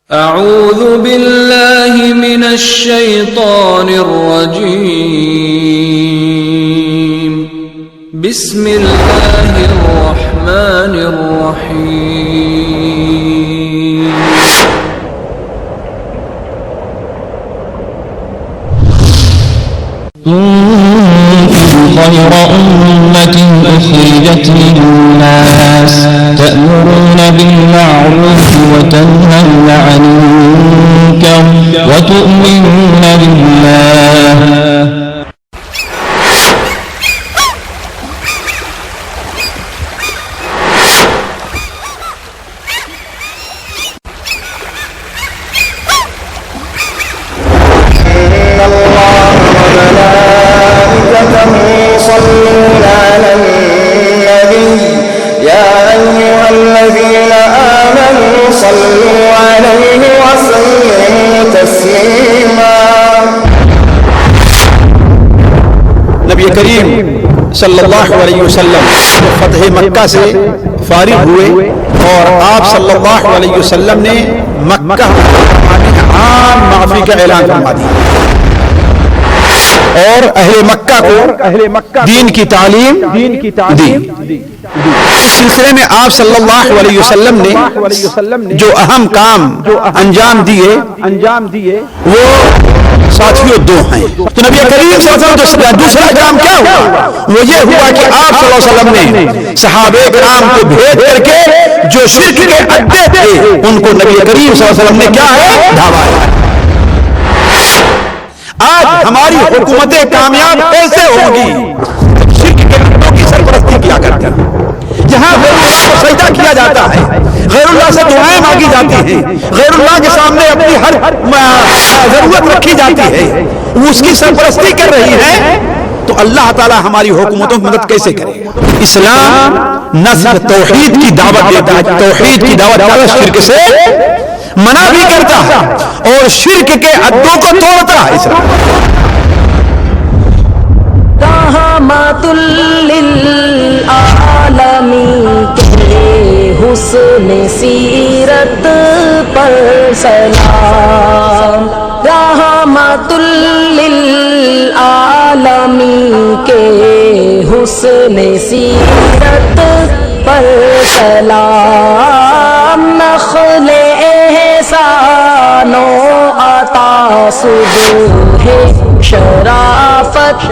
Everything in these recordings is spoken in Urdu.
أعوذ بالله من الشيطان الرجيم. بسم الله الرحمن الرحيم. كنتم خير أمة أخرجت للناس تأمرون بالمعروف وتنهون عن المنكر وتؤمنون بالله. يصلون على النبي يا أيها الذين آمنوا صلوا عليه وسلموا تسليما. نبی کریم صلی اللہ علیہ وسلم فتح مکہ سے فارغ ہوئے اور آپ صلی اللہ علیہ وسلم نے مکہ عام معافی کا اعلان فرما دیا اور اہل مکہ کو دین کی تعلیم دی. اس سلسلے میں آپ صلی اللہ علیہ وسلم نے جو اہم کام انجام دیے وہ ساتھیوں دو ہیں. تو نبی کریم صلی اللہ علیہ وسلم دوسرا کام کیا ہوا؟ وہ یہ ہوا کہ آپ صلی اللہ علیہ وسلم نے صحابہ کرام کو بھیج کر کے جو شرک کے اڈے تھے ان کو نبی کریم صلی اللہ علیہ وسلم نے کیا ہے ڈھاوایا. آج ہماری حکومتیں کامیاب کیسے ہوگی؟ شرک کے اڈوں کی سرپرستی کیا کرتے ہیں. جہاں غیر اللہ کو سجدہ کیا جاتا ہے، غیر اللہ سے دعائیں مانگی جاتی ہیں، غیر اللہ کے سامنے اپنی ہر ضرورت رکھی جاتی ہے، وہ اس کی سرپرستی کر رہی ہے، تو اللہ تعالیٰ ہماری حکومتوں کی مدد کیسے کرے؟ اسلام نہ صرف توحید کی دعوت دیتا ہے، توحید کی دعوت دیتا ہے، شرک سے منع بھی کرتا ہے اور شرک کے اڈوں کو توڑتا ہے. اسلام رحمت للعالمین کے حسن سیرت پر سلام. رحمت للعالمین کے حسن سیرت پر سلام. نخل احسان و عطا صبح شرافت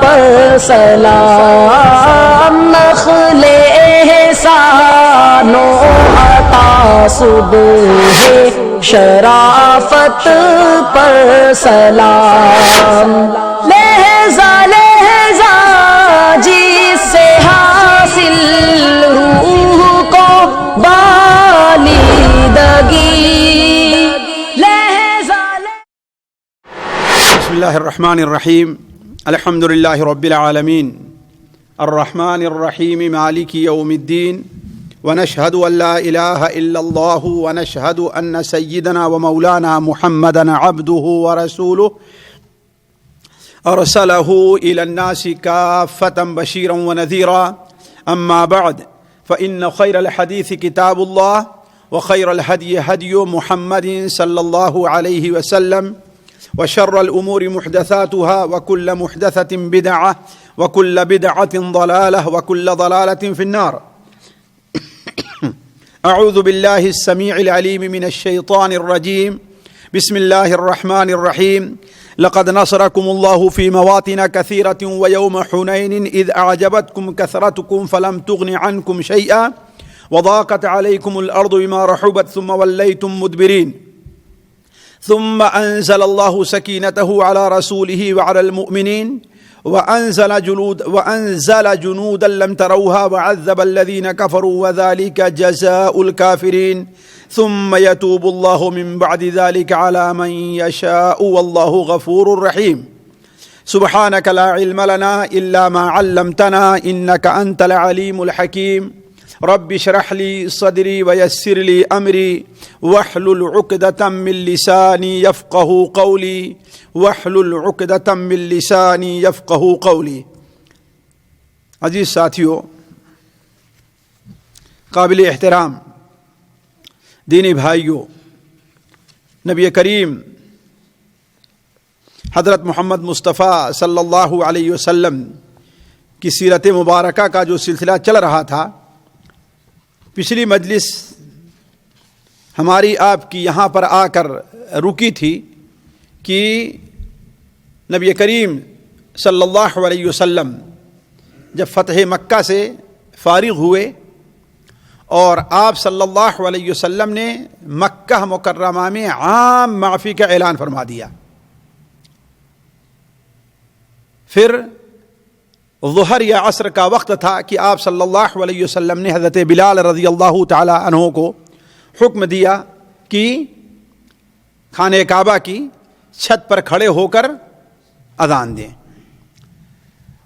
پر سلام. نخل احسان و عطا صبح شرافت پر سلام. لہجہ لہجہ جس سے حاصل روح کو بالیدگی. بسم اللہ الرحمن الرحیم. الحمد للہ رب العالمین الرحمن الرحیم مالک یوم الدین ونشهد ان لا الہ الا اللہ ونشهد ان سیدنا ومولانا محمدا عبده ورسولہ ارسلہ الى الناس کافة بشیرا ونذیرا. اما بعد فإن خیر الحدیث کتاب اللہ وخیر الهدی هدی محمد صلی اللہ علیہ وسلم وشر الأمور محدثاتها وكل محدثة بدعة وكل بدعة ضلالة وكل ضلالة في النار. أعوذ بالله السميع العليم من الشيطان الرجيم. بسم الله الرحمن الرحيم. لقد نصركم الله في مواطن كثيرة ويوم حنين إذ أعجبتكم كثرتكم فلم تغن عنكم شيئا وضاقت عليكم الأرض بما رحبت ثم وليتم مدبرين. ثم أنزل الله سكينته على رسوله وعلى المؤمنين وأنزل جنودا لم تروها وعذب الذين كفروا وذلك جزاء الكافرين. ثم يتوب الله من بعد ذلك على من يشاء والله غفور رحيم. سبحانك لا علم لنا إلا ما علمتنا إنك أنت العليم الحكيم. رب اشرح لي صدري ويسر لي أمري واحلل عقدة من لساني يفقهوا قولي واحلل عقدة من لساني يفقهوا قولي. عزیز ساتھیو، قابل احترام دینی بھائیوں، نبی کریم حضرت محمد مصطفیٰ صلی اللہ علیہ وسلم کی سیرت مبارکہ کا جو سلسلہ چل رہا تھا، پچھلی مجلس ہماری آپ کی یہاں پر آ کر رکی تھی کہ نبی کریم صلی اللہ علیہ وسلم جب فتح مکہ سے فارغ ہوئے اور آپ صلی اللہ علیہ وسلم نے مکہ مکرمہ میں عام معافی کا اعلان فرما دیا. پھر ظہر یا عصر کا وقت تھا کہ آپ صلی اللہ علیہ وسلم نے حضرت بلال رضی اللہ تعالی عنہ کو حکم دیا کہ خانہ کعبہ کی چھت پر کھڑے ہو کر اذان دیں.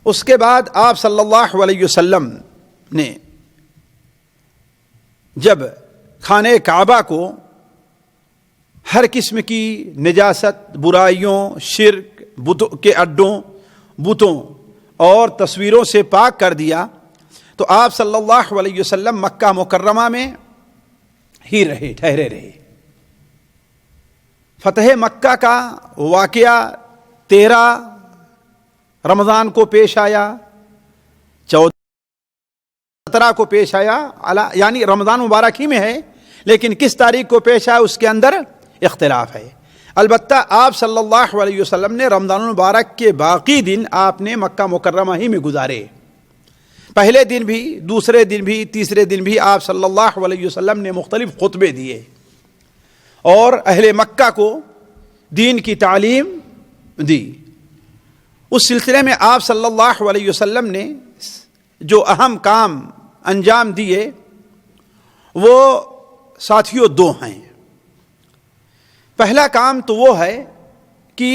اس کے بعد آپ صلی اللہ علیہ وسلم نے جب خانہ کعبہ کو ہر قسم کی نجاست، برائیوں، شرک، بتوں کے اڈوں، بتوں اور تصویروں سے پاک کر دیا تو آپ صلی اللہ علیہ وسلم مکہ مکرمہ میں ہی ٹھہرے رہے. فتح مکہ کا واقعہ 13 رمضان کو پیش آیا، 17 کو پیش آیا، یعنی رمضان مبارک ہی میں ہے، لیکن کس تاریخ کو پیش آیا اس کے اندر اختلاف ہے. البتہ آپ صلی اللہ علیہ وسلم نے رمضان المبارک کے باقی دن آپ نے مکہ مکرمہ ہی میں گزارے. پہلے دن بھی، دوسرے دن بھی، تیسرے دن بھی آپ صلی اللہ علیہ وسلم نے مختلف خطبے دیے اور اہل مکہ کو دین کی تعلیم دی. اس سلسلے میں آپ صلی اللہ علیہ وسلم نے جو اہم کام انجام دیے وہ ساتھیوں 2 ہیں. پہلا کام تو وہ ہے کہ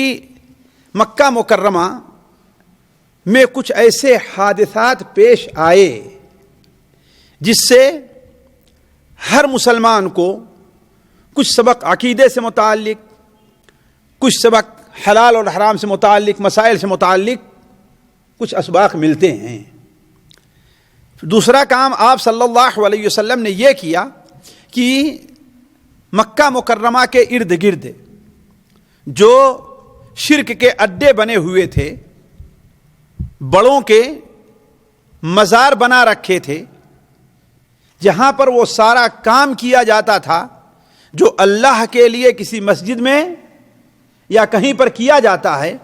مکہ مکرمہ میں کچھ ایسے حادثات پیش آئے جس سے ہر مسلمان کو کچھ سبق عقیدے سے متعلق، کچھ سبق حلال اور حرام سے متعلق، مسائل سے متعلق کچھ اسباق ملتے ہیں. دوسرا کام آپ صلی اللہ علیہ وسلم نے یہ کیا کہ مکہ مکرمہ کے ارد گرد جو شرک کے اڈے بنے ہوئے تھے، بڑوں کے مزار بنا رکھے تھے، جہاں پر وہ سارا کام کیا جاتا تھا جو اللہ کے لیے کسی مسجد میں یا کہیں پر کیا جاتا ہے،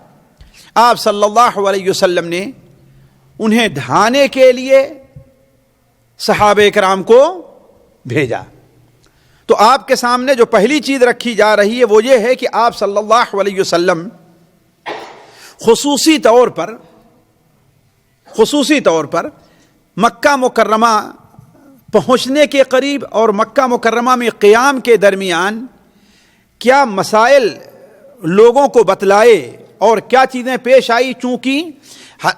آپ صلی اللہ علیہ وسلم نے انہیں ڈھانے کے لیے صحابہ کرام کو بھیجا. تو آپ کے سامنے جو پہلی چیز رکھی جا رہی ہے وہ یہ ہے کہ آپ صلی اللہ علیہ وسلم خصوصی طور پر مکہ مکرمہ پہنچنے کے قریب اور مکہ مکرمہ میں قیام کے درمیان کیا مسائل لوگوں کو بتلائے اور کیا چیزیں پیش آئی. چونکہ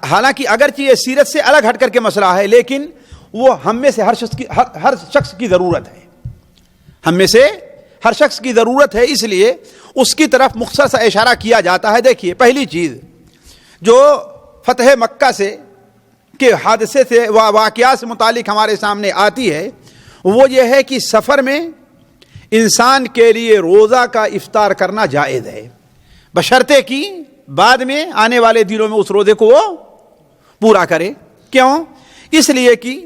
حالانکہ اگرچہ یہ سیرت سے الگ ہٹ کر کے مسئلہ ہے، لیکن وہ ہم میں سے ہر شخص کی ضرورت ہے، ہم میں سے ہر شخص کی ضرورت ہے، اس لیے اس کی طرف مختصر سا اشارہ کیا جاتا ہے. دیکھیے، پہلی چیز جو فتح مکہ سے کے حادثے سے واقعات سے متعلق ہمارے سامنے آتی ہے وہ یہ ہے کہ سفر میں انسان کے لیے روزہ کا افطار کرنا جائز ہے، بشرطے کہ بعد میں آنے والے دنوں میں اس روزے کو وہ پورا کرے. کیوں؟ اس لیے کہ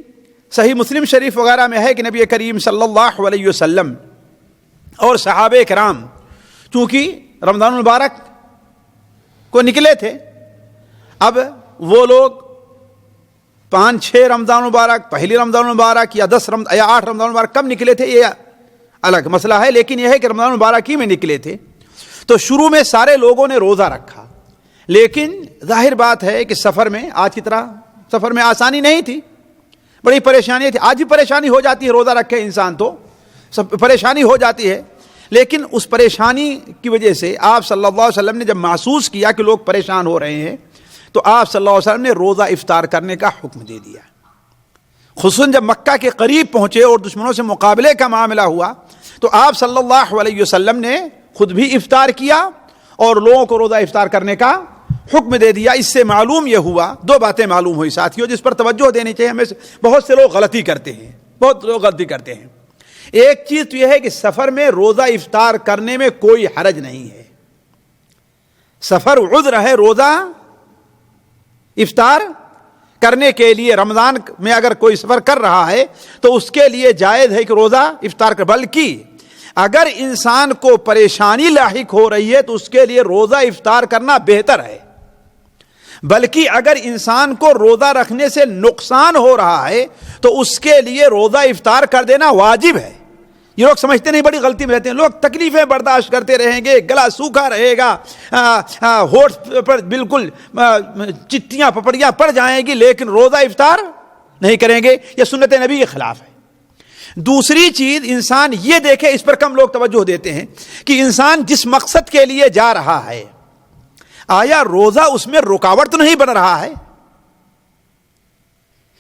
صحیح مسلم شریف وغیرہ میں ہے کہ نبی کریم صلی اللہ علیہ وسلم اور صحابہ کرام چونکہ رمضان المبارک کو نکلے تھے، اب وہ لوگ 5-6 رمضان المبارک، پہلی رمضان المبارک یا 10 یا 8 رمضان المبارک کب نکلے تھے یہ الگ مسئلہ ہے، لیکن یہ ہے کہ رمضان المبارک ہی میں نکلے تھے. تو شروع میں سارے لوگوں نے روزہ رکھا، لیکن ظاہر بات ہے کہ سفر میں آج کی طرح سفر میں آسانی نہیں تھی، بڑی پریشانی تھی. آج بھی پریشانی ہو جاتی ہے، روزہ رکھے انسان تو سب پریشانی ہو جاتی ہے، لیکن اس پریشانی کی وجہ سے آپ صلی اللہ علیہ وسلم نے جب محسوس کیا کہ لوگ پریشان ہو رہے ہیں تو آپ صلی اللہ علیہ وسلم نے روزہ افطار کرنے کا حکم دے دیا. خصوصاً جب مکہ کے قریب پہنچے اور دشمنوں سے مقابلے کا معاملہ ہوا تو آپ صلی اللہ علیہ وسلم نے خود بھی افطار کیا اور لوگوں کو روزہ افطار کرنے کا حکم دے دیا. اس سے معلوم یہ ہوا، 2 باتیں معلوم ہوئی ساتھیوں جس پر توجہ دینی چاہیے. ہمیں بہت سے لوگ غلطی کرتے ہیں. ایک چیز تو یہ ہے کہ سفر میں روزہ افطار کرنے میں کوئی حرج نہیں ہے. سفر عذر ہے روزہ افطار کرنے کے لیے. رمضان میں اگر کوئی سفر کر رہا ہے تو اس کے لیے جائز ہے کہ روزہ افطار کر. بلکہ اگر انسان کو پریشانی لاحق ہو رہی ہے تو اس کے لیے روزہ افطار کرنا بہتر ہے. بلکہ اگر انسان کو روزہ رکھنے سے نقصان ہو رہا ہے تو اس کے لیے روزہ افطار کر دینا واجب ہے. یہ لوگ سمجھتے نہیں, بڑی غلطی میں رہتے ہیں لوگ. تکلیفیں برداشت کرتے رہیں گے, گلا سوکھا رہے گا, ہونٹ پر بالکل چٹیاں پپڑیاں پڑ جائیں گی, لیکن روزہ افطار نہیں کریں گے. یہ سنت نبی کے خلاف ہے. دوسری چیز انسان یہ دیکھے, اس پر کم لوگ توجہ دیتے ہیں, کہ انسان جس مقصد کے لیے جا رہا ہے آیا روزہ اس میں رکاوٹ تو نہیں بن رہا ہے.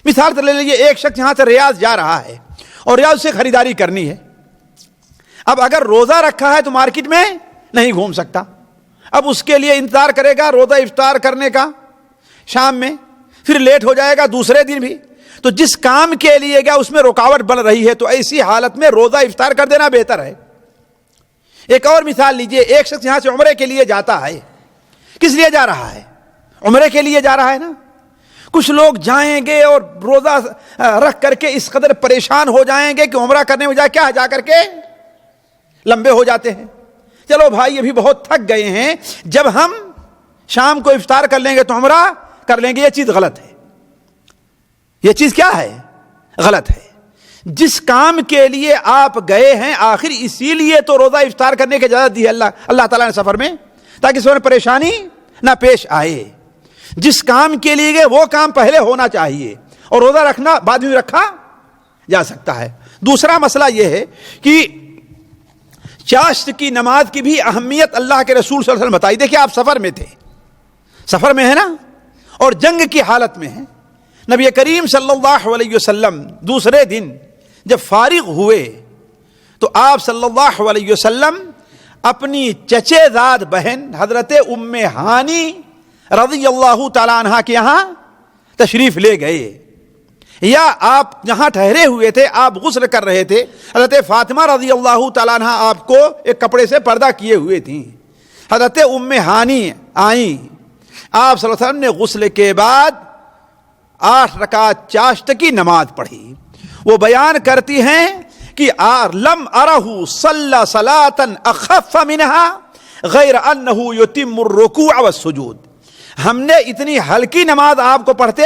مثال لے لیجیے, ایک شخص یہاں سے ریاض جا رہا ہے اور ریاض سے خریداری کرنی ہے. اب اگر روزہ رکھا ہے تو مارکیٹ میں نہیں گھوم سکتا. اب اس کے لیے انتظار کرے گا روزہ افطار کرنے کا شام میں, پھر لیٹ ہو جائے گا دوسرے دن بھی. تو جس کام کے لیے گیا اس میں رکاوٹ بن رہی ہے, تو ایسی حالت میں روزہ افطار کر دینا بہتر ہے. ایک اور مثال لیجئے, ایک شخص یہاں سے عمرے کے لیے جاتا ہے. کس لیے جا رہا ہے؟ عمرے کے لیے جا رہا ہے نا. کچھ لوگ جائیں گے اور روزہ رکھ کر کے اس قدر پریشان ہو جائیں گے کہ عمرہ کرنے میں جا کر کے لمبے ہو جاتے ہیں. چلو بھائی ابھی بہت تھک گئے ہیں, جب ہم شام کو افطار کر لیں گے تو عمرہ کر لیں گے. یہ چیز غلط ہے. یہ چیز کیا ہے؟ غلط ہے. جس کام کے لیے آپ گئے ہیں آخر اسی لیے تو روزہ افطار کرنے کی اجازت دی ہے اللہ تعالیٰ نے سفر میں, تاکہ سفر میں پریشانی نہ پیش آئے. جس کام کے لیے گئے وہ کام پہلے ہونا چاہیے, اور روزہ رکھنا بعد میں رکھا جا سکتا ہے. دوسرا مسئلہ یہ ہے کہ چاشت کی نماز کی بھی اہمیت اللہ کے رسول صلی اللہ علیہ وسلم بتائی. دیکھیں آپ سفر میں تھے, سفر میں ہے نا, اور جنگ کی حالت میں ہیں. نبی کریم صلی اللہ علیہ وسلم دوسرے دن جب فارغ ہوئے تو آپ صلی اللہ علیہ وسلم اپنی چچے زاد بہن حضرت ام ہانی رضی اللہ تعالیٰ عنہ کے یہاں تشریف لے گئے. یا آپ جہاں ٹھہرے ہوئے تھے, آپ غسل کر رہے تھے, حضرت فاطمہ رضی اللہ تعالیٰ عنہ آپ کو ایک کپڑے سے پردہ کیے ہوئے تھیں. حضرت ام ہانی آئیں, آپ صلی اللہ علیہ وسلم نے غسل کے بعد 8 رکعت چاشت کی نماز پڑھی. وہ بیان کرتی ہیں کہ لم ارہ صلی صلاۃ اخف منها غیر انہ یتم الرکوع والسجود. ہم نے اتنی ہلکی نماز آپ کو پڑھتے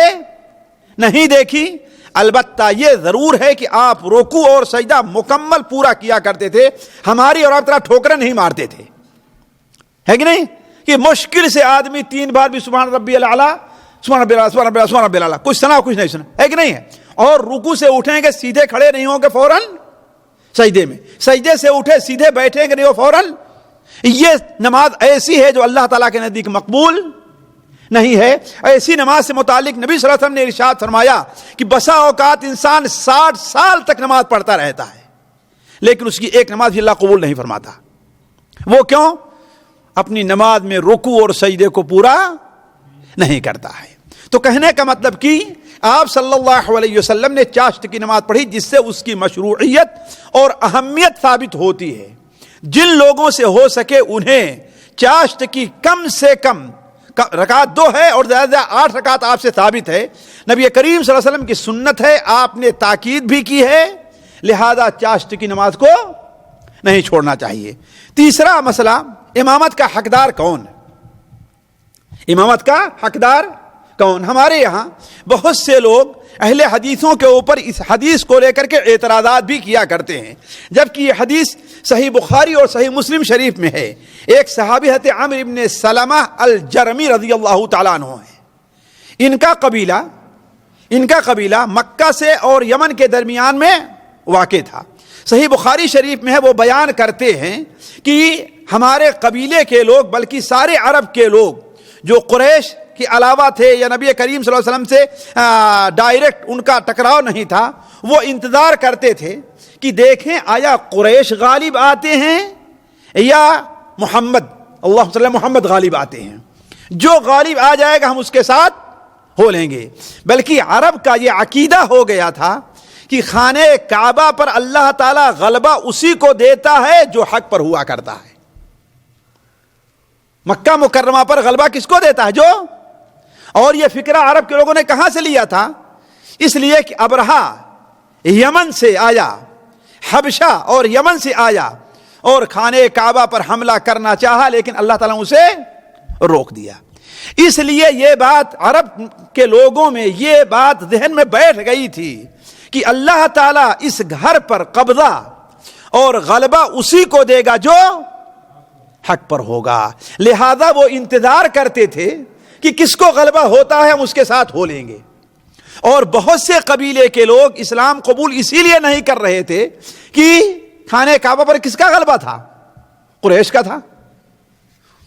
نہیں دیکھی. البتہ یہ ضرور ہے کہ آپ رکوع اور سجدہ مکمل پورا کیا کرتے تھے, ہماری اور آپ طرح ٹھوکریں نہیں مارتے تھے. ہے کہ نہیں؟ کہ مشکل سے آدمی 3 بار بھی سبحان ربی الاعلیٰ سبحان ربی الاعلیٰ سبحان ربی الاعلیٰ سبحان ربی الاعلیٰ کچھ سنا کچھ نہیں سنا, ہے کہ نہیں ہے؟ اور رکوع سے اٹھیں گے سیدھے کھڑے نہیں ہوں گے فوراً سجدے میں, سجدے سے اٹھے سیدھے بیٹھیں گے نہیں ہو فوراً. یہ نماز ایسی ہے جو اللہ تعالیٰ کے نزدیک مقبول نہیں ہے. ایسی نماز سے متعلق نبی صلی اللہ علیہ وسلم نے ارشاد فرمایا کہ بسا اوقات انسان 60 سال تک نماز پڑھتا رہتا ہے لیکن اس کی ایک نماز بھی اللہ قبول نہیں فرماتا. وہ کیوں؟ اپنی نماز میں رکوع اور سجدے کو پورا نہیں کرتا ہے. تو کہنے کا مطلب کہ آپ صلی اللہ علیہ وسلم نے چاشت کی نماز پڑھی, جس سے اس کی مشروعیت اور اہمیت ثابت ہوتی ہے. جن لوگوں سے ہو سکے انہیں چاشت کی کم سے کم رکعت 2 ہے اور زیادہ 8 رکعت آپ سے ثابت ہے. نبی کریم صلی اللہ علیہ وسلم کی سنت ہے, آپ نے تاکید بھی کی ہے, لہذا چاشت کی نماز کو نہیں چھوڑنا چاہیے. تیسرا مسئلہ, امامت کا حقدار کون؟ امامت کا حقدار کون؟ ہمارے یہاں بہت سے لوگ اہل حدیثوں کے اوپر اس حدیث کو لے کر کے اعتراضات بھی کیا کرتے ہیں, جبکہ یہ حدیث صحیح بخاری اور صحیح مسلم شریف میں ہے. ایک صحابی حضرت عامر ابن سلمہ الجرمی رضی اللہ تعالیٰ عنہ ہیں. ان کا قبیلہ مکہ سے اور یمن کے درمیان میں واقع تھا. صحیح بخاری شریف میں ہے, وہ بیان کرتے ہیں کہ ہمارے قبیلے کے لوگ بلکہ سارے عرب کے لوگ جو قریش کے علاوہ تھے یا نبی کریم صلی اللہ علیہ وسلم سے ڈائریکٹ ان کا ٹکراؤ نہیں تھا, وہ انتظار کرتے تھے کہ دیکھیں آیا قریش غالب آتے ہیں یا اللہ صلی محمد غالب آتے ہیں. جو غالب آ جائے گا ہم اس کے ساتھ ہو لیں گے. بلکہ عرب کا یہ عقیدہ ہو گیا تھا کہ خانہ کعبہ پر اللہ تعالیٰ غلبہ اسی کو دیتا ہے جو حق پر ہوا کرتا ہے. مکہ مکرمہ پر غلبہ کس کو دیتا ہے؟ جو. اور یہ فکرہ عرب کے لوگوں نے کہاں سے لیا تھا؟ اس لیے کہ ابرہا یمن سے آیا، حبشہ اور یمن سے آیا اور خانہ کعبہ پر حملہ کرنا چاہا، لیکن اللہ تعالیٰ نے اسے روک دیا. اس لیے یہ بات عرب کے لوگوں میں یہ بات ذہن میں بیٹھ گئی تھی کہ اللہ تعالیٰ اس گھر پر قبضہ اور غلبہ اسی کو دے گا جو حق پر ہوگا. لہذا وہ انتظار کرتے تھے کہ کس کو غلبہ ہوتا ہے ہم اس کے ساتھ ہو لیں گے. اور بہت سے قبیلے کے لوگ اسلام قبول اسی لیے نہیں کر رہے تھے کہ خانہ کعبہ پر کس کا غلبہ تھا؟ قریش کا تھا،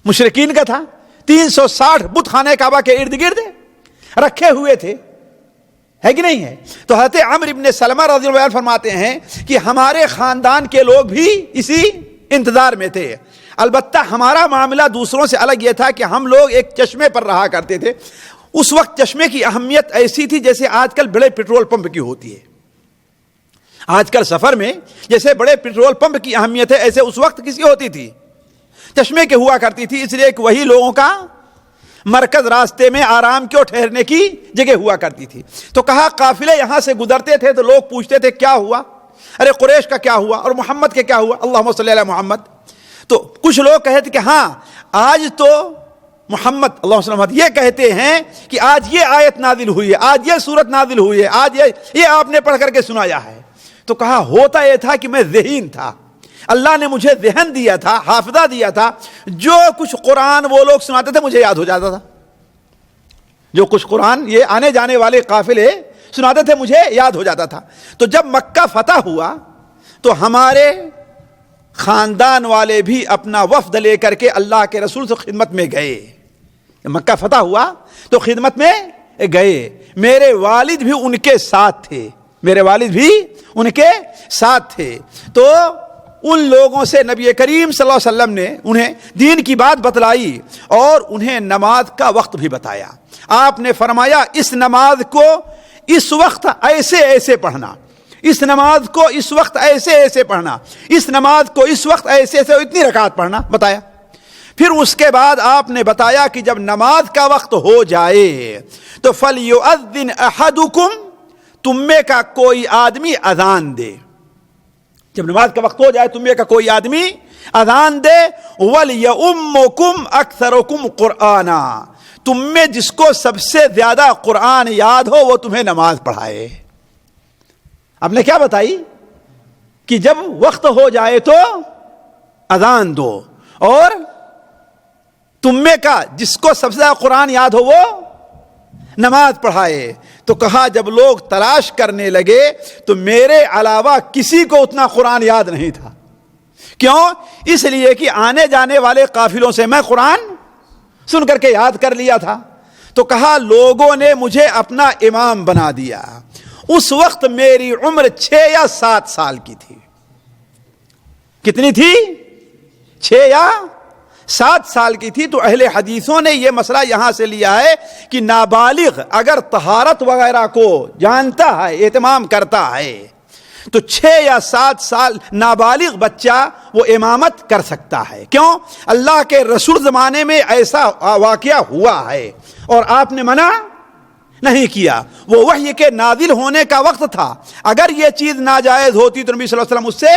مشرکین کا تھا. 360 بت خانہ کعبہ کے ارد گرد رکھے ہوئے تھے، ہے کہ نہیں ہے؟ تو حضرت عمرو بن سلمہ رضی اللہ عنہ فرماتے ہیں کہ ہمارے خاندان کے لوگ بھی اسی انتظار میں تھے. البتہ ہمارا معاملہ دوسروں سے الگ یہ تھا کہ ہم لوگ ایک چشمے پر رہا کرتے تھے. اس وقت چشمے کی اہمیت ایسی تھی جیسے آج کل بڑے پیٹرول پمپ کی ہوتی ہے. آج کل سفر میں جیسے بڑے پیٹرول پمپ کی اہمیت ہے، ایسے اس وقت کسی ہوتی تھی؟ چشمے کی ہوا کرتی تھی. اس لیے کہ وہی لوگوں کا مرکز، راستے میں آرام کی اور ٹھہرنے کی جگہ ہوا کرتی تھی. تو کہا قافلے یہاں سے گزرتے تھے تو لوگ پوچھتے تھے کیا ہوا؟ ارے قریش کا کیا ہوا اور محمد کے کیا ہوا؟ اللہم صلی علی محمد. تو کچھ لوگ کہتے کہ ہاں آج تو محمد اللہ علیہ وسلم یہ کہتے ہیں کہ آج یہ آیت نازل ہوئی ہے، آج یہ سورت نازل ہوئی ہے، آج یہ آپ نے پڑھ کر کے سنایا ہے. تو کہا ہوتا یہ تھا کہ میں ذہین تھا، اللہ نے مجھے ذہن دیا تھا، حافظہ دیا تھا. جو کچھ قرآن وہ لوگ سناتے تھے مجھے یاد ہو جاتا تھا. جو کچھ قرآن یہ آنے جانے والے قافلے سناتے تھے مجھے یاد ہو جاتا تھا. تو جب مکہ فتح ہوا تو ہمارے خاندان والے بھی اپنا وفد لے کر کے اللہ کے رسول سے خدمت میں گئے. مکہ فتح ہوا تو خدمت میں گئے. میرے والد بھی ان کے ساتھ تھے، میرے والد بھی ان کے ساتھ تھے. تو ان لوگوں سے نبی کریم صلی اللہ علیہ وسلم نے انہیں دین کی بات بتلائی اور انہیں نماز کا وقت بھی بتایا. آپ نے فرمایا اس نماز کو اس وقت ایسے ایسے پڑھنا، اس نماز کو اس وقت ایسے ایسے پڑھنا، اس نماز کو اس وقت ایسے ایسے اتنی رکعت پڑھنا بتایا. پھر اس کے بعد آپ نے بتایا کہ جب نماز کا وقت ہو جائے تو فَلْيُؤَذِّنْ أَحَدُكُمْ، تم میں کا کوئی آدمی اذان دے. جب نماز کا وقت ہو جائے تم میں کا کوئی آدمی اذان دے. وَلْيَؤُمُّكُمْ أَكْثَرُكُمْ قُرْآنًا، تم میں جس کو سب سے زیادہ قرآن یاد ہو وہ تمہیں نماز پڑھائے. آپ نے کیا بتائی کہ جب وقت ہو جائے تو اذان دو، اور تم میں کا جس کو سب سے زیادہ قرآن یاد ہو وہ نماز پڑھائے. تو کہا جب لوگ تلاش کرنے لگے تو میرے علاوہ کسی کو اتنا قرآن یاد نہیں تھا. کیوں؟ اس لیے کہ آنے جانے والے قافلوں سے میں قرآن سن کر کے یاد کر لیا تھا. تو کہا لوگوں نے مجھے اپنا امام بنا دیا. اس وقت میری عمر 6 یا 7 سال کی تھی. کتنی تھی؟ 6 یا 7 سال کی تھی. تو اہل حدیثوں نے یہ مسئلہ یہاں سے لیا ہے کہ نابالغ اگر طہارت وغیرہ کو جانتا ہے، اہتمام کرتا ہے، تو 6 یا 7 سال نابالغ بچہ وہ امامت کر سکتا ہے. کیوں؟ اللہ کے رسول زمانے میں ایسا واقعہ ہوا ہے اور آپ نے منع نہیں کیا. وہ وحی کے نازل ہونے کا وقت تھا. اگر یہ چیز ناجائز ہوتی تو نبی صلی اللہ علیہ وسلم اس سے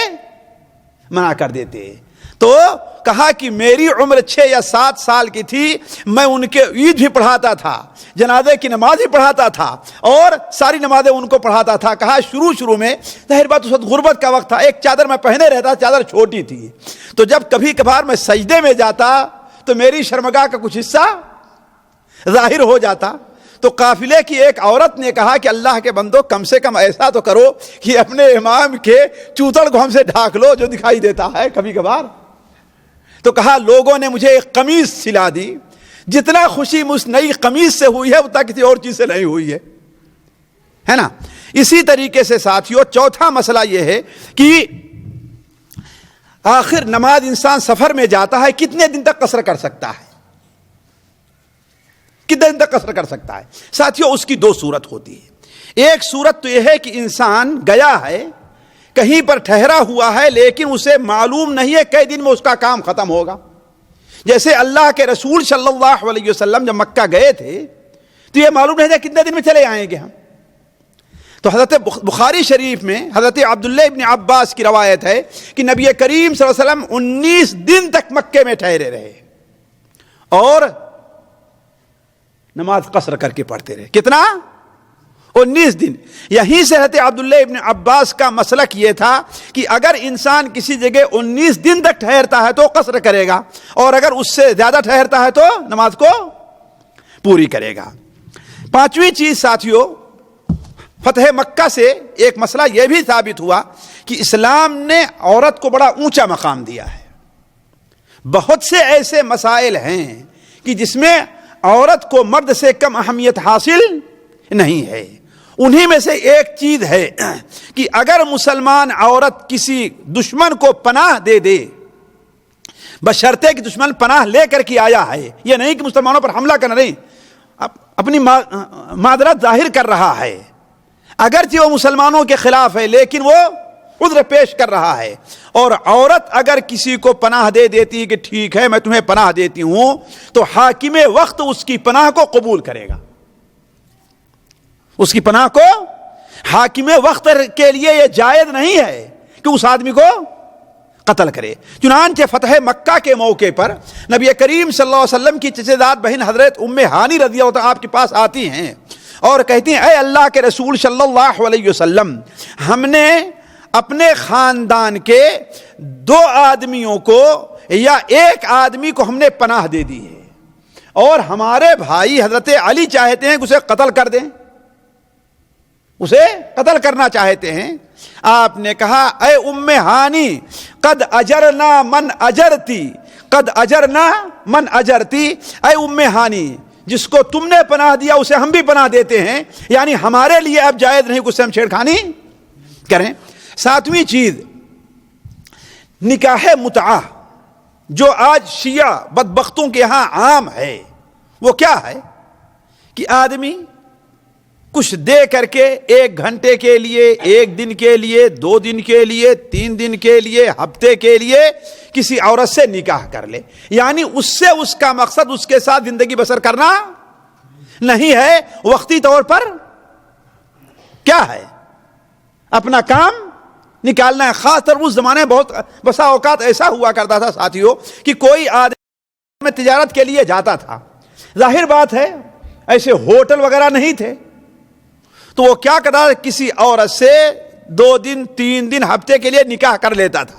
منع کر دیتے. تو کہا کہ میری عمر 6 یا 7 سال کی تھی. میں ان کے عید بھی پڑھاتا تھا، جنازے کی نماز بھی پڑھاتا تھا اور ساری نمازیں ان کو پڑھاتا تھا. کہا شروع میں ظاہر بات اس وقت غربت کا وقت تھا، ایک چادر میں پہنے رہتا، چادر چھوٹی تھی. تو جب کبھی کبھار میں سجدے میں جاتا تو میری شرمگاہ کا کچھ حصہ ظاہر ہو جاتا. تو قافلے کی ایک عورت نے کہا کہ اللہ کے بندو کم سے کم ایسا تو کرو کہ اپنے امام کے چوتڑ کو ہم سے ڈھانک لو جو دکھائی دیتا ہے کبھی کبھار. تو کہا لوگوں نے مجھے ایک قمیص سلا دی. جتنا خوشی مجھ نئی قمیص سے ہوئی ہے اتنا کسی اور چیز سے نہیں ہوئی ہے نا. اسی طریقے سے ساتھیوں چوتھا مسئلہ یہ ہے کہ آخر نماز انسان سفر میں جاتا ہے کتنے دن تک قصر کر سکتا ہے؟ کتنے دن تک قصر کر سکتا ہے؟ ساتھیوں اس کی 2 صورت ہوتی ہے. ایک صورت تو یہ ہے کہ انسان گیا ہے, کہیں پر ٹھہرا ہوا ہے, لیکن اسے معلوم نہیں ہے کئی دن میں اس کا کام ختم ہوگا. جیسے اللہ کے رسول صلی اللہ علیہ وسلم جب مکہ گئے تھے تو یہ معلوم نہیں تھا کتنے دن میں چلے آئیں گے ہم. تو حضرت بخاری شریف میں حضرت عبداللہ ابن عباس کی روایت ہے کہ نبی کریم صلی اللہ علیہ وسلم 19 دن تک مکے میں ٹھہرے رہے اور نماز قصر کر کے پڑھتے رہے. کتنا؟ 19 دن. یہیں سے حضرت عبداللہ ابن عباس کا مسلک یہ تھا کہ اگر انسان کسی جگہ 19 دن تک ٹھہرتا ہے تو قصر کرے گا, اور اگر اس سے زیادہ ٹھہرتا ہے تو نماز کو پوری کرے گا. پانچویں چیز ساتھیوں, فتح مکہ سے ایک مسئلہ یہ بھی ثابت ہوا کہ اسلام نے عورت کو بڑا اونچا مقام دیا ہے. بہت سے ایسے مسائل ہیں کہ جس میں عورت کو مرد سے کم اہمیت حاصل نہیں ہے. انہی میں سے ایک چیز ہے کہ اگر مسلمان عورت کسی دشمن کو پناہ دے دے, بشرطے کہ دشمن پناہ لے کر کے آیا ہے, یہ نہیں کہ مسلمانوں پر حملہ کرنا, نہیں, اپنی معذرت ظاہر کر رہا ہے, اگرچہ وہ مسلمانوں کے خلاف ہے لیکن وہ عذر پیش کر رہا ہے. اور عورت اگر کسی کو پناہ دے دیتی ہے کہ ٹھیک ہے میں تمہیں پناہ دیتی ہوں, تو حاکم وقت اس کی پناہ کو قبول کرے گا. اس کی پناہ کو حاکم وقت کے لیے یہ جائز نہیں ہے کہ اس آدمی کو قتل کرے. چنانچہ فتح مکہ کے موقع پر نبی کریم صلی اللہ علیہ وسلم کی چچے زاد بہن حضرت ام ہانی رضی اللہ عنہا آپ کے پاس آتی ہیں اور کہتی ہیں اے اللہ کے رسول صلی اللہ علیہ وسلم, ہم نے اپنے خاندان کے 2 آدمیوں کو یا ایک آدمی کو ہم نے پناہ دے دی ہے, اور ہمارے بھائی حضرت علی چاہتے ہیں کہ اسے قتل کر دیں, اسے قتل کرنا چاہتے ہیں. آپ نے کہا اے ام ہانی, قد اجرنا من اجرتی, قد اجرنا من اجرتی. اے ام ہانی, جس کو تم نے پناہ دیا اسے ہم بھی پناہ دیتے ہیں, یعنی ہمارے لیے اب جائز نہیں کہ اس سے ہم چھیڑخانی کریں. 7ویں چیز, نکاح متعہ جو آج شیعہ بدبختوں کے ہاں عام ہے. وہ کیا ہے کہ آدمی کچھ دے کر کے 1 گھنٹے کے لیے, 1 دن کے لیے, 2 دن کے لیے, 3 دن کے لیے, ہفتے کے لیے کسی عورت سے نکاح کر لے, یعنی اس سے اس کا مقصد اس کے ساتھ زندگی بسر کرنا نہیں ہے, وقتی طور پر کیا ہے اپنا کام نکالنا ہے. خاص طور اس زمانے میں بہت بسا اوقات ایسا ہوا کرتا تھا ساتھیوں کہ کوئی آدمی میں تجارت کے لیے جاتا تھا, ظاہر بات ہے ایسے ہوٹل وغیرہ نہیں تھے, تو وہ کیا کرتا, کسی عورت سے 2 دن 3 دن ہفتے کے لیے نکاح کر لیتا تھا,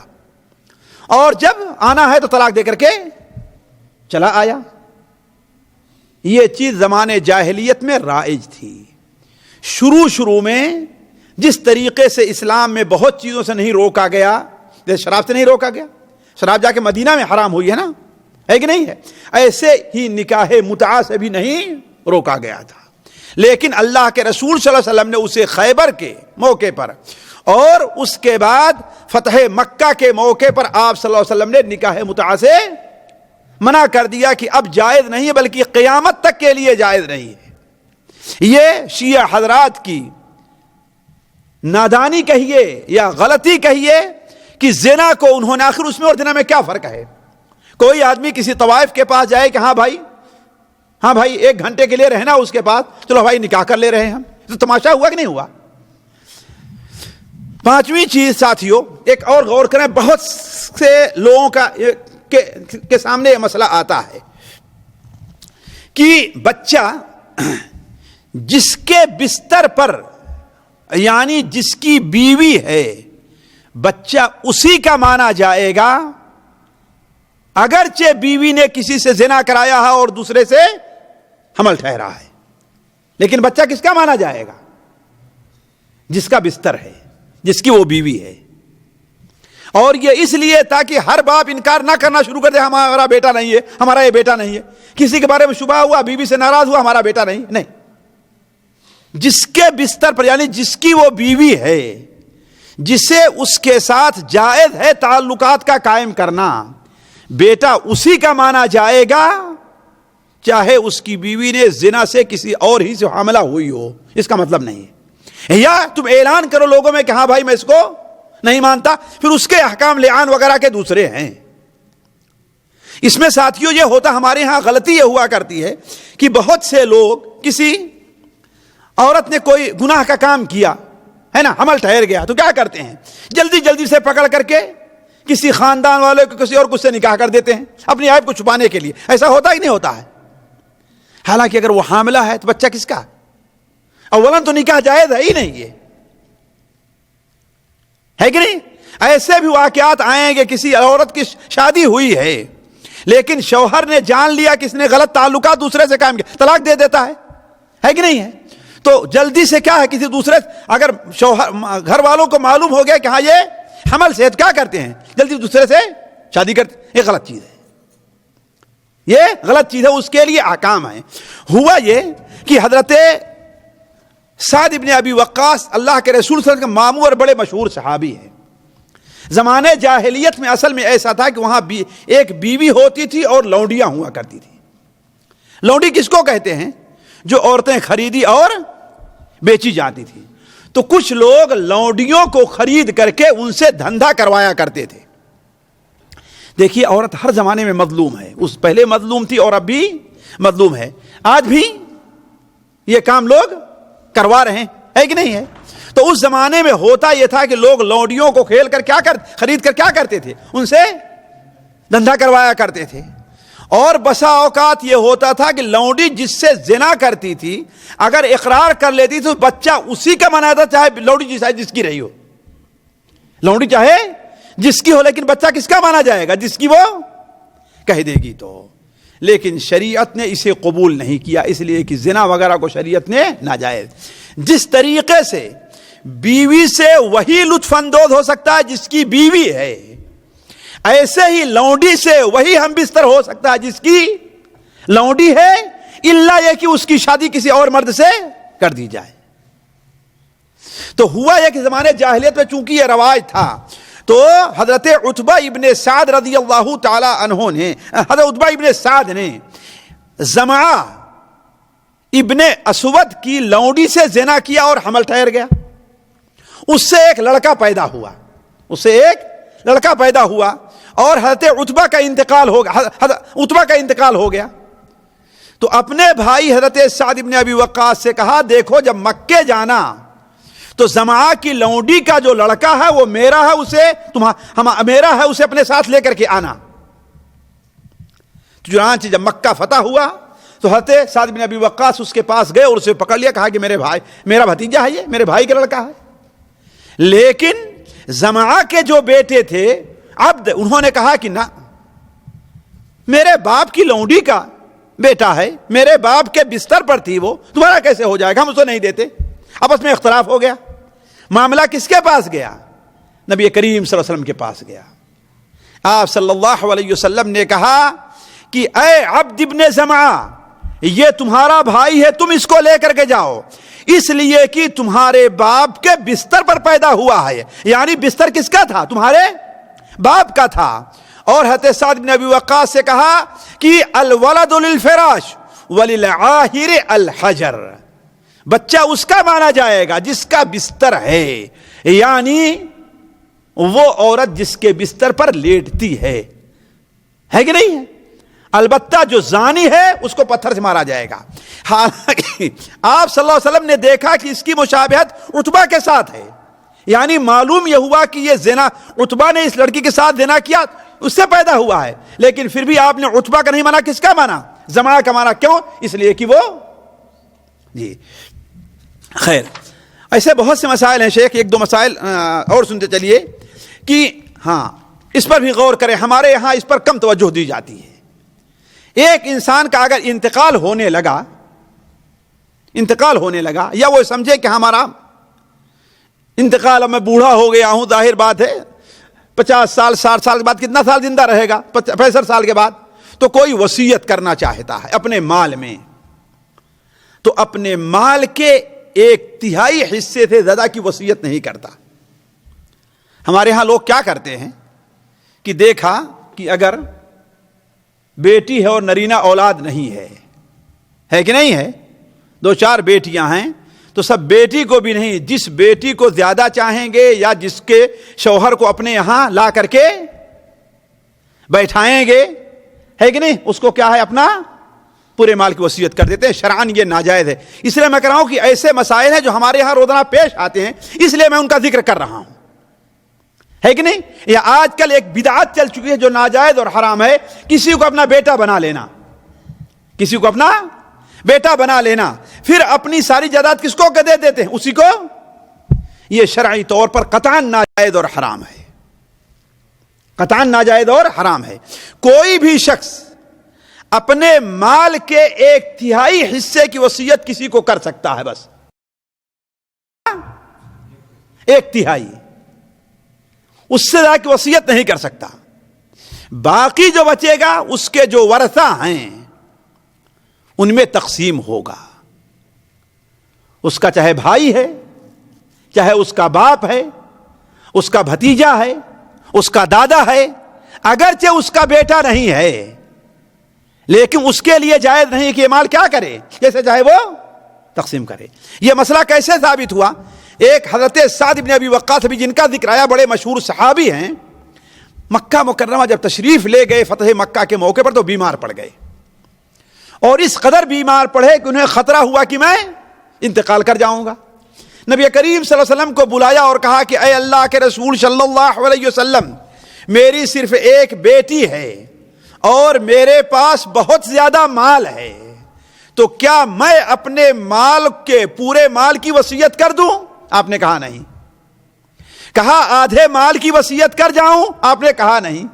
اور جب آنا ہے تو طلاق دے کر کے چلا آیا. یہ چیز زمانے جاہلیت میں رائج تھی. شروع میں جس طریقے سے اسلام میں بہت چیزوں سے نہیں روکا گیا, جیسے شراب سے نہیں روکا گیا, شراب جا کے مدینہ میں حرام ہوئی ہے نا, ہے کہ نہیں ہے, ایسے ہی نکاح متعہ سے بھی نہیں روکا گیا تھا. لیکن اللہ کے رسول صلی اللہ علیہ وسلم نے اسے خیبر کے موقع پر اور اس کے بعد فتح مکہ کے موقع پر آپ صلی اللہ علیہ وسلم نے نکاح متعہ سے منع کر دیا کہ اب جائز نہیں ہے, بلکہ قیامت تک کے لیے جائز نہیں ہے. یہ شیعہ حضرات کی نادانی کہیے یا غلطی کہیے کہ زنا کو انہوں نے, آخر اس میں اور زنا میں کیا فرق ہے. کوئی آدمی کسی طوائف کے پاس جائے کہ ہاں بھائی 1 گھنٹے کے لیے رہنا اس کے پاس, چلو بھائی نکاح کر لے رہے ہیں ہم, تو تماشا ہوا کہ نہیں ہوا. 5ویں چیز ساتھیوں, ایک اور غور کریں, بہت سے لوگوں کے سامنے یہ مسئلہ آتا ہے کہ بچہ جس کے بستر پر, یعنی جس کی بیوی ہے, بچہ اسی کا مانا جائے گا اگرچہ بیوی نے کسی سے زنا کرایا ہے اور دوسرے سے حمل ٹھہرا ہے, لیکن بچہ کس کا مانا جائے گا؟ جس کا بستر ہے, جس کی وہ بیوی ہے. اور یہ اس لیے تاکہ ہر باپ انکار نہ کرنا شروع کر دے, ہمارا بیٹا نہیں ہے, ہمارا یہ بیٹا نہیں ہے. کسی کے بارے میں شبہ ہوا, بیوی سے ناراض ہوا, ہمارا بیٹا نہیں. جس کے بستر پر, یعنی جس کی وہ بیوی ہے, جسے اس کے ساتھ جائز ہے تعلقات کا قائم کرنا, بیٹا اسی کا مانا جائے گا چاہے اس کی بیوی نے زنا سے کسی اور ہی سے حاملہ ہوئی ہو. اس کا مطلب نہیں ہے. یا تم اعلان کرو لوگوں میں کہ ہاں بھائی میں اس کو نہیں مانتا، پھر اس کے احکام لعان وغیرہ کے دوسرے ہیں۔ اس میں ساتھیوں یہ ہوتا، ہمارے ہاں غلطی یہ ہوا کرتی ہے کہ بہت سے لوگ، کسی عورت نے کوئی گناہ کا کام کیا ہے نا، حمل ٹھہر گیا، تو کیا کرتے ہیں، جلدی جلدی سے پکڑ کر کے کسی خاندان والے کو کسی اور کو سے نکاح کر دیتے ہیں اپنی عیب کو چھپانے کے لیے۔ ایسا ہوتا ہی نہیں ہوتا ہے، حالانکہ اگر وہ حاملہ ہے تو بچہ کس کا؟ اولاً تو نکاح جائز ہے ہی نہیں، یہ ہے کہ نہیں؟ ایسے بھی واقعات آئیں گے، کسی عورت کی شادی ہوئی ہے لیکن شوہر نے جان لیا کہ اس نے غلط تعلقات دوسرے سے قائم کیا، طلاق دے دیتا ہے کہ نہیں ہے؟ تو جلدی سے کیا ہے، کسی دوسرے، اگر شوہر گھر والوں کو معلوم ہو گیا کہ ہاں یہ حمل سے، کیا کرتے ہیں، جلدی دوسرے سے شادی کرتے۔ یہ غلط چیز ہے، یہ غلط چیز ہے، اس کے لیے احکام ہیں۔ ہوا یہ کہ حضرت سعد ابن ابی وقاص اللہ کے رسول صلی اللہ علیہ وسلم کے ماموں اور بڑے مشہور صحابی ہیں۔ زمانے جاہلیت میں اصل میں ایسا تھا کہ وہاں ایک بیوی ہوتی تھی اور لونڈیاں ہوا کرتی تھی۔ لونڈی کس کو کہتے ہیں؟ جو عورتیں خریدی اور بیچی جاتی تھی۔ تو کچھ لوگ لونڈیوں کو خرید کر کے ان سے دھندا کروایا کرتے تھے۔ دیکھیے عورت ہر زمانے میں مظلوم ہے، اس پہلے مظلوم تھی اور اب بھی مظلوم ہے، آج بھی یہ کام لوگ کروا رہے ہیں، ہے کہ نہیں ہے؟ تو اس زمانے میں ہوتا یہ تھا کہ لوگ لونڈیوں کو خرید کر کیا کرتے تھے، ان سے دھندا کروایا کرتے تھے۔ اور بسا اوقات یہ ہوتا تھا کہ لونڈی جس سے زنا کرتی تھی اگر اقرار کر لیتی تو بچہ اسی کا مانا تھا، چاہے لونڈی جس کی رہی ہو، لونڈی چاہے جس کی ہو، لیکن بچہ کس کا مانا جائے گا؟ جس کی وہ کہہ دے گی تو۔ لیکن شریعت نے اسے قبول نہیں کیا، اس لیے کہ زنا وغیرہ کو شریعت نے ناجائز۔ جس طریقے سے بیوی سے وہی لطف اندوز ہو سکتا ہے جس کی بیوی ہے، ایسے ہی لونڈی سے وہی ہم بستر ہو سکتا ہے جس کی لونڈی ہے، الا یہ کہ اس کی شادی کسی اور مرد سے کر دی جائے۔ تو ہوا یہ کہ زمانے جاہلیت میں چونکہ یہ رواج تھا، تو حضرت عتبہ ابن سعد رضی اللہ تعالی عنہ نے، حضرت عتبہ ابن سعد نے زمعہ ابن اسود کی لونڈی سے زنا کیا اور حمل ٹھہر گیا۔ اس سے ایک لڑکا پیدا ہوا اور حضرت عتبہ کا انتقال ہو گیا۔ تو اپنے بھائی حضرت سعد ابن ابی وقاص سے کہا، دیکھو جب مکے جانا تو زمعہ کی لونڈی کا جو لڑکا ہے وہ میرا ہے، اسے اپنے ساتھ لے کر کے آنا۔ چنانچہ جب مکہ فتح ہوا تو حضرت سعد بن ابی وقاص اس کے پاس گئے اور اسے پکڑ لیا، کہا کہ میرا بھتیجا ہے، یہ میرے بھائی کا لڑکا ہے۔ لیکن زمعہ کے جو بیٹے تھے عبد، انہوں نے کہا کہ نہ، میرے باپ کی لونڈی کا بیٹا ہے، میرے باپ کے بستر پر تھی، وہ تمہارا کیسے ہو جائے گا، ہم اسے نہیں دیتے۔ آپس میں اختلاف ہو گیا۔ معاملہ کس کے پاس گیا؟ نبی کریم صلی اللہ علیہ وسلم کے پاس گیا۔ آپ صلی اللہ علیہ وسلم نے کہا کہ اے عبد ابن زمعہ، یہ تمہارا بھائی ہے، تم اس کو لے کر کے جاؤ، اس لیے کہ تمہارے باپ کے بستر پر پیدا ہوا ہے۔ یعنی بستر کس کا تھا؟ تمہارے باپ کا تھا۔ اور حضرت سعد بن ابی وقاص سے کہا کہ الولد للفراش وللعاہر الحجر، بچہ اس کا مانا جائے گا جس کا بستر ہے، یعنی وہ عورت جس کے بستر پر لیٹتی ہے کہ نہیں ہے؟ البتہ جو زانی ہے اس کو پتھر سے مارا جائے گا۔ حالانکہ آپ صلی اللہ علیہ وسلم نے دیکھا کہ اس کی مشابہت عتبہ کے ساتھ ہے، یعنی معلوم یہ ہوا کہ یہ زنا، عتبہ نے اس لڑکی کے ساتھ زنا کیا، اس سے پیدا ہوا ہے، لیکن پھر بھی آپ نے عتبہ کا نہیں مانا، کس کا مانا؟ زمعہ کا مانا۔ کیوں؟ اس لیے کہ وہ جی خیر۔ ایسے بہت سے مسائل ہیں شیخ، ایک دو مسائل اور سنتے چلیے کہ ہاں اس پر بھی غور کریں، ہمارے یہاں اس پر کم توجہ دی جاتی ہے۔ ایک انسان کا اگر انتقال ہونے لگا یا وہ سمجھے کہ ہمارا انتقال، اب میں بوڑھا ہو گیا ہوں، ظاہر بات ہے 50 سال 60 سال کے بعد کتنا سال زندہ رہے گا؟ 65 سال کے بعد، تو کوئی وصیت کرنا چاہتا ہے اپنے مال میں، تو اپنے مال کے 1/3 حصے سے زیادہ کی وصیت نہیں کرتا۔ ہمارے ہاں لوگ کیا کرتے ہیں کہ دیکھا کہ اگر بیٹی ہے اور نرینہ اولاد نہیں ہے کہ نہیں ہے، 2-4 بیٹیاں ہیں تو سب بیٹی کو بھی نہیں، جس بیٹی کو زیادہ چاہیں گے یا جس کے شوہر کو اپنے یہاں لا کر کے بیٹھائیں گے، ہے کہ نہیں، اس کو کیا ہے، اپنا پورے مال کی وصیت کر دیتے ہیں. شرعاً یہ ناجائز ہے. اس لیے میں کہہ رہا ہوں کہ ایسے مسائل ہیں جو ہمارے یہاں روزانہ پیش آتے ہیں، اس لیے میں ان کا ذکر کر رہا ہوں، ہے کہ نہیں. یا آج کل ایک بدعت چل چکی ہے جو ناجائز اور حرام ہے، کسی کو اپنا بیٹا بنا لینا، کسی کو اپنا بیٹا بنا لینا، پھر اپنی ساری جائیداد کس کو دے دیتے ہیں، اسی کو. یہ شرعی طور پر قطعاً ناجائز اور حرام ہے، قطعاً ناجائز اور حرام ہے. کوئی بھی شخص اپنے مال کے 1/3 حصے کی وصیت کسی کو کر سکتا ہے، بس 1/3، اس سے زیادہ کی وصیت نہیں کر سکتا. باقی جو بچے گا اس کے جو ورثہ ہیں ان میں تقسیم ہوگا. اس کا چاہے بھائی ہے، چاہے اس کا باپ ہے، اس کا بھتیجا ہے، اس کا دادا ہے، اگرچہ اس کا بیٹا نہیں ہے، لیکن اس کے لیے جائز نہیں کہ یہ مال کیا کرے، جیسے چاہے وہ تقسیم کرے. یہ مسئلہ کیسے ثابت ہوا؟ ایک حضرت سعد بن ابی وقاص بھی، جن کا ذکر آیا، بڑے مشہور صحابی ہیں، مکہ مکرمہ جب تشریف لے گئے فتح مکہ کے موقع پر تو بیمار پڑ گئے، اور اس قدر بیمار پڑے کہ انہیں خطرہ ہوا کہ میں انتقال کر جاؤں گا. نبی کریم صلی اللہ علیہ وسلم کو بلایا اور کہا کہ اے اللہ کے رسول صلی اللہ علیہ وسلم، میری صرف ایک بیٹی ہے اور میرے پاس بہت زیادہ مال ہے، تو کیا میں اپنے مال کے پورے مال کی وصیت کر دوں؟ آپ نے کہا نہیں. کہا آدھے مال کی وصیت کر جاؤں؟ آپ نے کہا نہیں.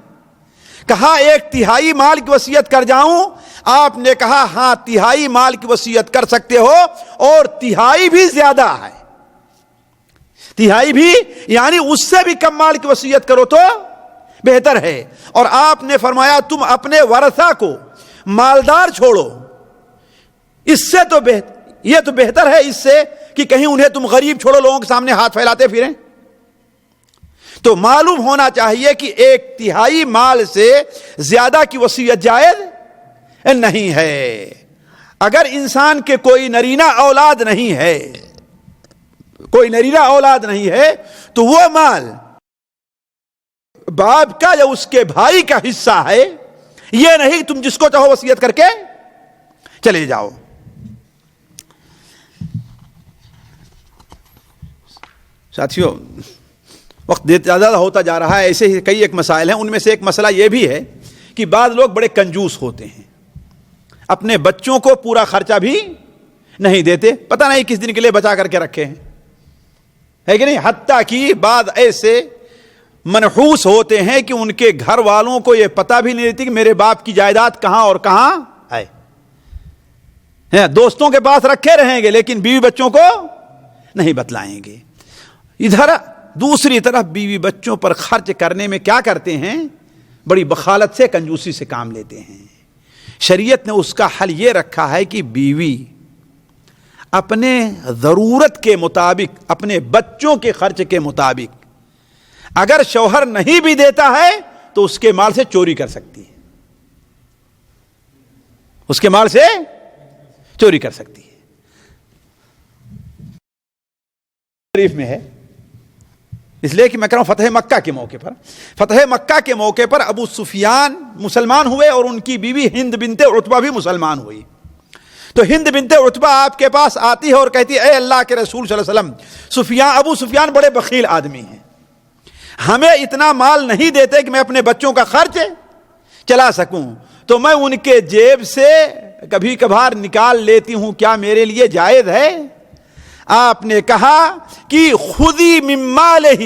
کہا 1/3 مال کی وصیت کر جاؤں؟ آپ نے کہا ہاں 1/3 مال کی وصیت کر سکتے ہو، اور 1/3 بھی زیادہ ہے، 1/3 بھی، یعنی اس سے بھی کم مال کی وصیت کرو تو بہتر ہے. اور آپ نے فرمایا تم اپنے ورثہ کو مالدار چھوڑو، اس سے تو یہ تو بہتر ہے اس سے کہ کہیں انہیں تم غریب چھوڑو، لوگوں کے سامنے ہاتھ پھیلاتے پھریں. تو معلوم ہونا چاہیے کہ 1/3 مال سے زیادہ کی وصیت جائز نہیں ہے. اگر انسان کے کوئی نرینہ اولاد نہیں ہے، کوئی نرینہ اولاد نہیں ہے، تو وہ مال باپ کا یا اس کے بھائی کا حصہ ہے. یہ نہیں تم جس کو چاہو وصیت کر کے چلے جاؤ. ساتھیوں، وقت زیادہ ہوتا جا رہا ہے، ایسے ہی کئی ایک مسائل ہیں. ان میں سے ایک مسئلہ یہ بھی ہے کہ بعض لوگ بڑے کنجوس ہوتے ہیں، اپنے بچوں کو پورا خرچہ بھی نہیں دیتے، پتہ نہیں کس دن کے لیے بچا کر کے رکھے ہیں، ہے کہ نہیں. حتیٰ کہ بعض ایسے منحوس ہوتے ہیں کہ ان کے گھر والوں کو یہ پتہ بھی نہیں رہتی کہ میرے باپ کی جائیداد کہاں اور کہاں ہے. دوستوں کے پاس رکھے رہیں گے لیکن بیوی بچوں کو نہیں بتلائیں گے. ادھر دوسری طرف بیوی بچوں پر خرچ کرنے میں کیا کرتے ہیں، بڑی بخالت سے، کنجوسی سے کام لیتے ہیں. شریعت نے اس کا حل یہ رکھا ہے کہ بیوی اپنے ضرورت کے مطابق، اپنے بچوں کے خرچ کے مطابق، اگر شوہر نہیں بھی دیتا ہے تو اس کے مال سے چوری کر سکتی ہے، اس کے مال سے چوری کر سکتی ہے. شریف میں ہے، اس لیے کہ میں کہہ رہا ہوں فتح مکہ کے موقع پر ابو سفیان مسلمان ہوئے اور ان کی بیوی ہند بنت عتبہ بھی مسلمان ہوئی. تو ہند بنت عتبہ آپ کے پاس آتی ہے اور کہتی ہے اے اللہ کے رسول صلی اللہ علیہ وسلم، ابو سفیان بڑے بخیل آدمی ہیں، ہمیں اتنا مال نہیں دیتے کہ میں اپنے بچوں کا خرچ چلا سکوں، تو میں ان کے جیب سے کبھی کبھار نکال لیتی ہوں، کیا میرے لیے جائز ہے؟ آپ نے کہا کہ خذی من مالہ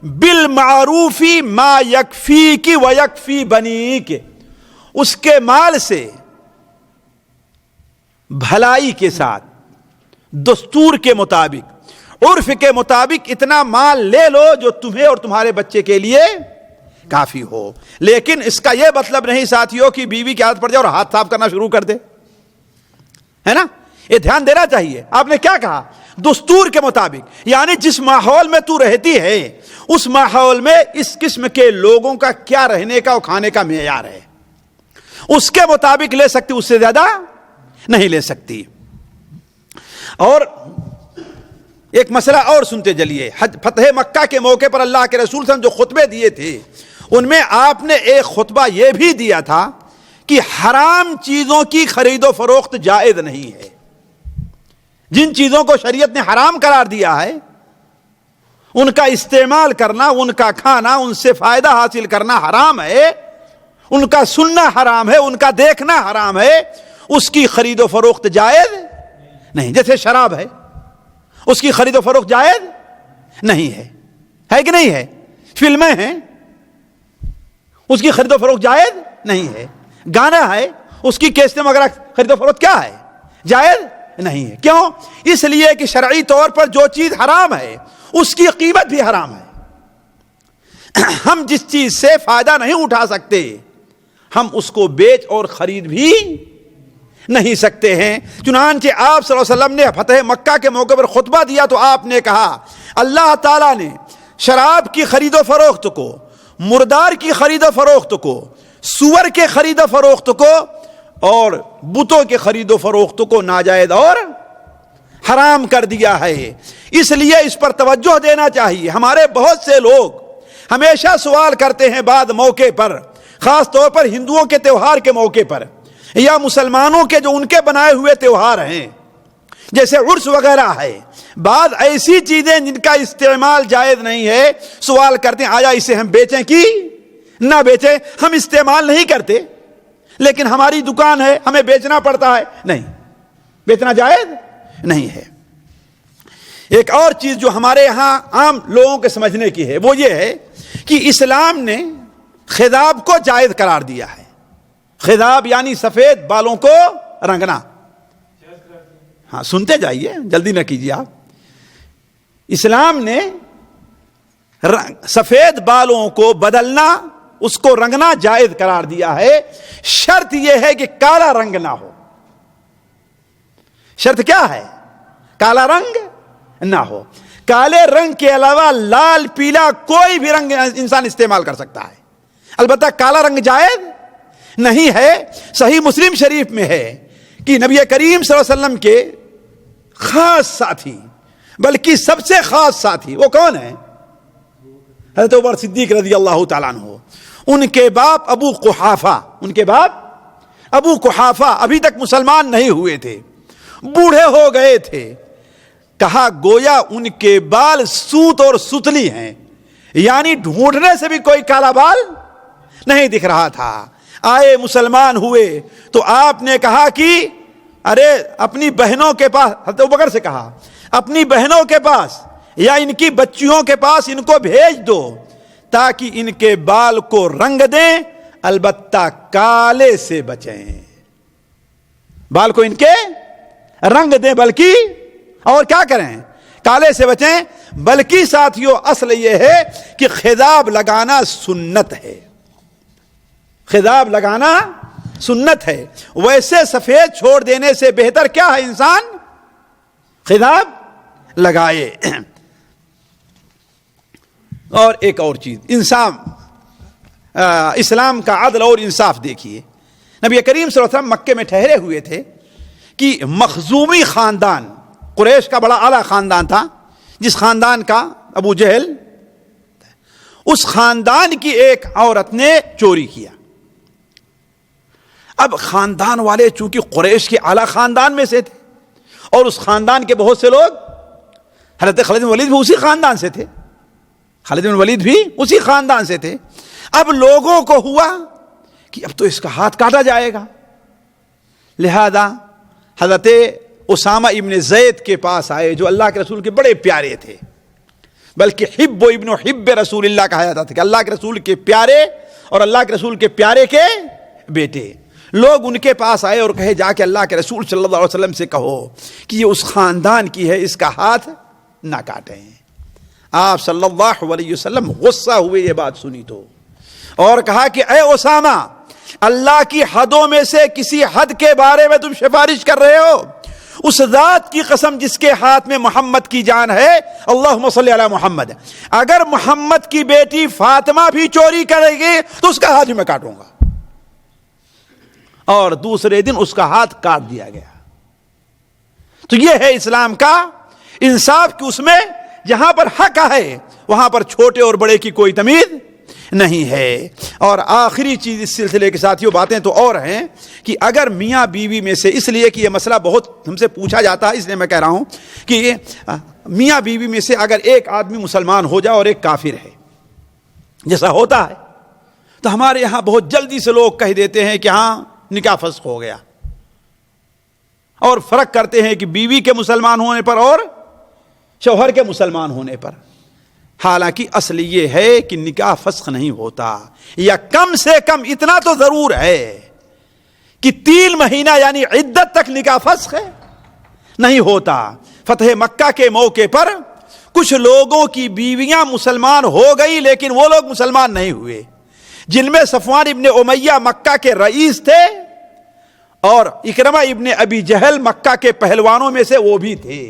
بالمعروف ما یکفیک و یکفی بنیک، اس کے مال سے بھلائی کے ساتھ، دستور کے مطابق، عرف کے مطابق اتنا مال لے لو جو تمہیں اور تمہارے بچے کے لیے کافی ہو. لیکن اس کا یہ مطلب نہیں ساتھیوں کہ بیوی کی عادت پڑ جائے اور ہاتھ صاف کرنا شروع کر دے، ہے نا. یہ دھیان دینا چاہیے. آپ نے کیا کہا؟ دستور کے مطابق، یعنی جس ماحول میں تو رہتی ہے اس ماحول میں اس قسم کے لوگوں کا کیا رہنے کا اور کھانے کا معیار ہے، اس کے مطابق لے سکتی، اس سے زیادہ نہیں لے سکتی. اور ایک مسئلہ اور سنتے چلیے. فتح مکہ کے موقع پر اللہ کے رسول صلی اللہ علیہ وسلم جو خطبے دیے تھے ان میں آپ نے ایک خطبہ یہ بھی دیا تھا کہ حرام چیزوں کی خرید و فروخت جائز نہیں ہے. جن چیزوں کو شریعت نے حرام قرار دیا ہے ان کا استعمال کرنا، ان کا کھانا، ان سے فائدہ حاصل کرنا حرام ہے، ان کا سننا حرام ہے، ان کا دیکھنا حرام ہے، اس کی خرید و فروخت جائز نہیں. جیسے شراب ہے، اس کی خرید و فروخت جائز نہیں ہے کہ نہیں ہے؟ فلمیں ہیں، اس کی خرید و فروخت جائز نہیں ہے. گانا ہے، اس کی کیسٹیں وغیرہ خرید و فروخت کیا ہے؟ جائز نہیں ہے. کیوں؟ اس لیے کہ شرعی طور پر جو چیز حرام ہے اس کی قیمت بھی حرام ہے. ہم جس چیز سے فائدہ نہیں اٹھا سکتے ہم اس کو بیچ اور خرید بھی نہیں سکتے ہیں. چنانچہ آپ صلی اللہ علیہ وسلم نے فتح مکہ کے موقع پر خطبہ دیا تو آپ نے کہا اللہ تعالیٰ نے شراب کی خرید و فروخت کو، مردار کی خرید و فروخت کو، سور کے خرید و فروخت کو اور بتوں کے خرید و فروخت کو ناجائز اور حرام کر دیا ہے. اس لیے اس پر توجہ دینا چاہیے. ہمارے بہت سے لوگ ہمیشہ سوال کرتے ہیں بعض موقع پر، خاص طور پر ہندوؤں کے تہوار کے موقع پر یا مسلمانوں کے جو ان کے بنائے ہوئے تہوار ہیں جیسے عرس وغیرہ ہے، بعض ایسی چیزیں جن کا استعمال جائز نہیں ہے، سوال کرتے ہیں آیا اسے ہم بیچیں کہ نہ بیچیں؟ ہم استعمال نہیں کرتے لیکن ہماری دکان ہے، ہمیں بیچنا پڑتا ہے. نہیں، بیچنا جائز نہیں ہے. ایک اور چیز جو ہمارے ہاں عام لوگوں کے سمجھنے کی ہے وہ یہ ہے کہ اسلام نے خضاب کو جائز قرار دیا ہے. خضاب یعنی سفید بالوں کو رنگنا. ہاں سنتے جائیے، جلدی نہ کیجیے آپ. اسلام نے سفید بالوں کو بدلنا، اس کو رنگنا جائز قرار دیا ہے. شرط یہ ہے کہ کالا رنگ نہ ہو. شرط کیا ہے؟ کالا رنگ نہ ہو. کالے رنگ کے علاوہ لال، پیلا کوئی بھی رنگ انسان استعمال کر سکتا ہے، البتہ کالا رنگ جائز نہیں ہے. صحیح مسلم شریف میں ہے کہ نبی کریم صلی اللہ علیہ وسلم کے خاص ساتھی، بلکہ سب سے خاص ساتھی وہ کون ہے؟ حضرت عمر صدیق رضی اللہ تعالیٰ عنہ. ان کے باپ ابو قحافہ، ان کے باپ ابو قحافہ ابھی تک مسلمان نہیں ہوئے تھے، بوڑھے ہو گئے تھے. کہا گویا ان کے بال سوت اور ستلی ہیں، یعنی ڈھونڈنے سے بھی کوئی کالا بال نہیں دکھ رہا تھا. آئے مسلمان ہوئے تو آپ نے کہا کہ ارے اپنی بہنوں کے پاس، حضرت ابوبکر سے کہا اپنی بہنوں کے پاس یا ان کی بچیوں کے پاس ان کو بھیج دو تاکہ ان کے بال کو رنگ دیں، البتہ کالے سے بچیں. بال کو ان کے رنگ دیں بلکہ اور کیا کریں؟ کالے سے بچیں. بلکہ ساتھیوں اصل یہ ہے کہ خضاب لگانا سنت ہے. خضاب لگانا سنت ہے. ویسے سفید چھوڑ دینے سے بہتر کیا ہے انسان خضاب لگائے. اور ایک اور چیز، انصاف، اسلام کا عدل اور انصاف دیکھیے. نبی کریم صلی اللہ علیہ وسلم مکے میں ٹھہرے ہوئے تھے کہ مخزومی خاندان، قریش کا بڑا اعلیٰ خاندان تھا جس خاندان کا ابو جہل، اس خاندان کی ایک عورت نے چوری کیا. اب خاندان والے چونکہ قریش کے اعلیٰ خاندان میں سے تھے اور اس خاندان کے بہت سے لوگ، حضرت خالد بن ولید بھی اسی خاندان سے تھے، خالد بن ولید بھی اسی خاندان سے تھے. اب لوگوں کو ہوا کہ اب تو اس کا ہاتھ کاٹا جائے گا، لہذا حضرت اسامہ ابن زید کے پاس آئے جو اللہ کے رسول کے بڑے پیارے تھے، بلکہ حب ابن حب رسول اللہ کہا جاتا تھا کہ اللہ کے رسول کے پیارے اور اللہ کے رسول کے پیارے کے بیٹے. لوگ ان کے پاس آئے اور کہے جا کے اللہ کے رسول صلی اللہ علیہ وسلم سے کہو کہ یہ اس خاندان کی ہے، اس کا ہاتھ نہ کاٹیں. آپ صلی اللہ علیہ وسلم غصہ ہوئے یہ بات سنی تو، اور کہا کہ اے اسامہ، اللہ کی حدوں میں سے کسی حد کے بارے میں تم سفارش کر رہے ہو؟ اس ذات کی قسم جس کے ہاتھ میں محمد کی جان ہے، اللہم صلی علی محمد، اگر محمد کی بیٹی فاطمہ بھی چوری کرے گی تو اس کا ہاتھ میں کاٹوں گا. اور دوسرے دن اس کا ہاتھ کاٹ دیا گیا. تو یہ ہے اسلام کا انصاف کی اس میں جہاں پر حق ہے وہاں پر چھوٹے اور بڑے کی کوئی تمیز نہیں ہے۔ اور آخری چیز اس سلسلے کے ساتھیوں، باتیں تو اور ہیں کہ اگر میاں بیوی میں سے، اس لیے کہ یہ مسئلہ بہت ہم سے پوچھا جاتا ہے، اس لیے میں کہہ رہا ہوں کہ میاں بیوی میں سے اگر ایک آدمی مسلمان ہو جائے اور ایک کافر ہے، جیسا ہوتا ہے، تو ہمارے یہاں بہت جلدی سے لوگ کہہ دیتے ہیں کہ ہاں نکاح فسخ ہو گیا، اور فرق کرتے ہیں کہ بیوی کے مسلمان ہونے پر اور شوہر کے مسلمان ہونے پر۔ حالانکہ اصل یہ ہے کہ نکاح فسخ نہیں ہوتا، یا کم سے کم اتنا تو ضرور ہے کہ 3 مہینہ یعنی عدت تک نکاح فسخ نہیں ہوتا۔ فتح مکہ کے موقع پر کچھ لوگوں کی بیویاں مسلمان ہو گئی، لیکن وہ لوگ مسلمان نہیں ہوئے، جن میں صفوان ابن امیہ مکہ کے رئیس تھے، اور اکرمہ ابن ابی جہل مکہ کے پہلوانوں میں سے وہ بھی تھے۔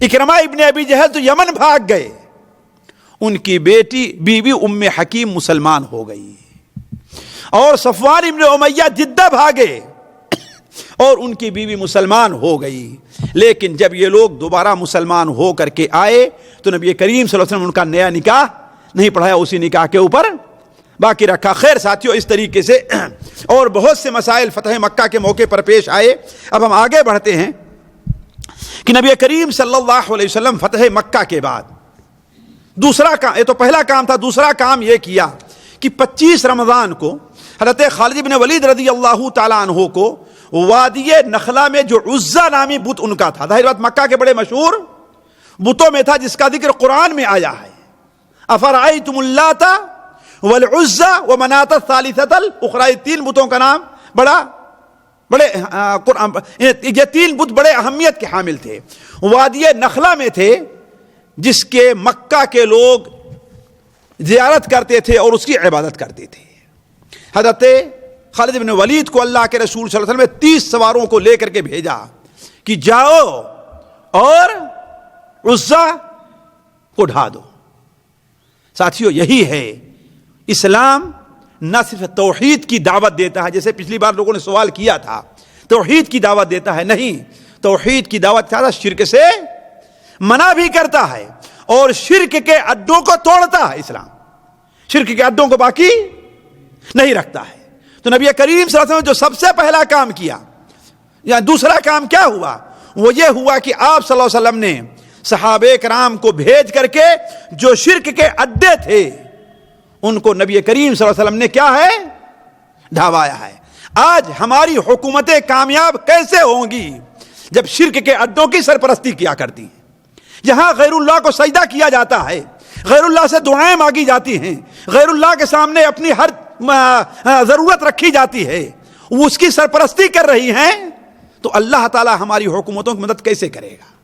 اکرمہ ابن ابی جہل تو یمن بھاگ گئے، ان کی بیوی ام حکیم مسلمان ہو گئی، اور صفوان ابن امیہ جدہ بھاگے اور ان کی بیوی مسلمان ہو گئی۔ لیکن جب یہ لوگ دوبارہ مسلمان ہو کر کے آئے تو نبی کریم صلی اللہ علیہ وسلم ان کا نیا نکاح نہیں پڑھایا، اسی نکاح کے اوپر باقی رکھا۔ خیر ساتھیوں، اس طریقے سے اور بہت سے مسائل فتح مکہ کے موقع پر پیش آئے۔ اب ہم آگے بڑھتے ہیں کہ نبی کریم صلی اللہ علیہ وسلم فتح مکہ کے بعد دوسرا کام، یہ تو پہلا کام تھا، دوسرا کام یہ کیا کہ 25 رمضان کو حضرت خالد بن ولید رضی اللہ تعالیٰ عنہ کو وادی نخلا میں جو عزا نامی بت ان کا تھا، ظاہر بات مکہ کے بڑے مشہور بتوں میں تھا، جس کا ذکر قرآن میں آیا ہے، افرأیتم اللات والعزا ومناۃ الثالثۃ الاخری، 3 بتوں کا نام بڑے یہ 3 بت بڑے اہمیت کے حامل تھے، وادی نخلا میں تھے، جس کے مکہ کے لوگ زیارت کرتے تھے اور اس کی عبادت کرتے تھے۔ حضرت خالد بن ولید کو اللہ کے رسول صلی اللہ علیہ وسلم نے 30 سواروں کو لے کر کے بھیجا کہ جاؤ اور عزا کو ڈھا دو۔ ساتھیو، یہی ہے اسلام، نہ صرف توحید کی دعوت دیتا ہے، جیسے پچھلی بار لوگوں نے سوال کیا تھا، توحید کی دعوت دیتا ہے، نہیں، توحید کی دعوت کیا تھا، شرک سے منع بھی کرتا ہے اور شرک کے اڈوں کو توڑتا ہے۔ اسلام شرک کے اڈوں کو باقی نہیں رکھتا ہے۔ تو نبی کریم صلی اللہ علیہ وسلم جو سب سے پہلا کام کیا، یا دوسرا کام کیا ہوا، وہ یہ ہوا کہ آپ صلی اللہ علیہ وسلم نے صحابہ کرام کو بھیج کر کے جو شرک کے اڈے تھے ان کو نبی کریم صلی اللہ علیہ وسلم نے کیا ہے، ڈھاوایا ہے۔ آج ہماری حکومتیں کامیاب کیسے ہوں گی جب شرک کے اڈوں کی سرپرستی کیا کرتی ہیں، جہاں غیر اللہ کو سجدہ کیا جاتا ہے، غیر اللہ سے دعائیں مانگی جاتی ہیں، غیر اللہ کے سامنے اپنی ہر ضرورت رکھی جاتی ہے، وہ اس کی سرپرستی کر رہی ہیں، تو اللہ تعالی ہماری حکومتوں کی مدد کیسے کرے گا؟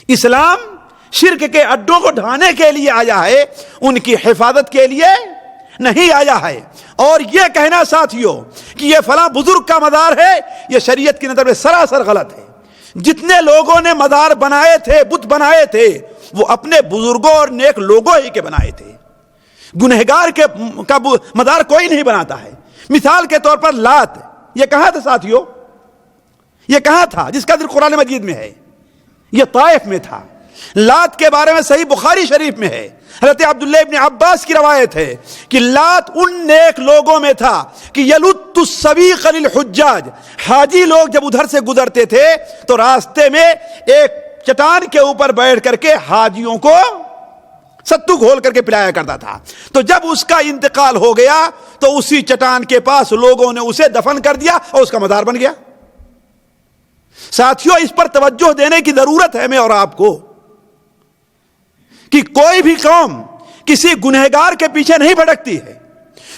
اسلام شرک کے اڈوں کو ڈھانے کے لیے آیا ہے، ان کی حفاظت کے لیے نہیں آیا ہے۔ اور یہ کہنا ساتھیوں کہ یہ فلاں بزرگ کا مزار ہے، یہ شریعت کی نظر میں سراسر غلط ہے۔ جتنے لوگوں نے مزار بنائے تھے، بت بنائے تھے، وہ اپنے بزرگوں اور نیک لوگوں ہی کے بنائے تھے۔ گنہگار کا مزار کوئی نہیں بناتا ہے۔ مثال کے طور پر لات، یہ کہاں تھا ساتھیوں؟ یہ کہاں تھا جس کا ذکر قرآن مجید میں ہے؟ یہ طائف میں تھا۔ لات کے بارے میں صحیح بخاری شریف میں ہے، حضرت عبداللہ ابن عباس کی روایت ہے کہ لات ان نیک لوگوں میں تھا کہ یلت السبیق للحجاج، حاجی لوگ جب ادھر سے گزرتے تھے تو راستے میں ایک چٹان کے اوپر بیٹھ کر کے حاجیوں کو ستو گھول کر کے پلایا کرتا تھا۔ تو جب اس کا انتقال ہو گیا تو اسی چٹان کے پاس لوگوں نے اسے دفن کر دیا اور اس کا مزار بن گیا۔ ساتھیوں، اس پر توجہ دینے کی ضرورت ہے میں اور آپ کو کہ کوئی بھی قوم کسی گنہگار کے پیچھے نہیں بھٹکتی ہے،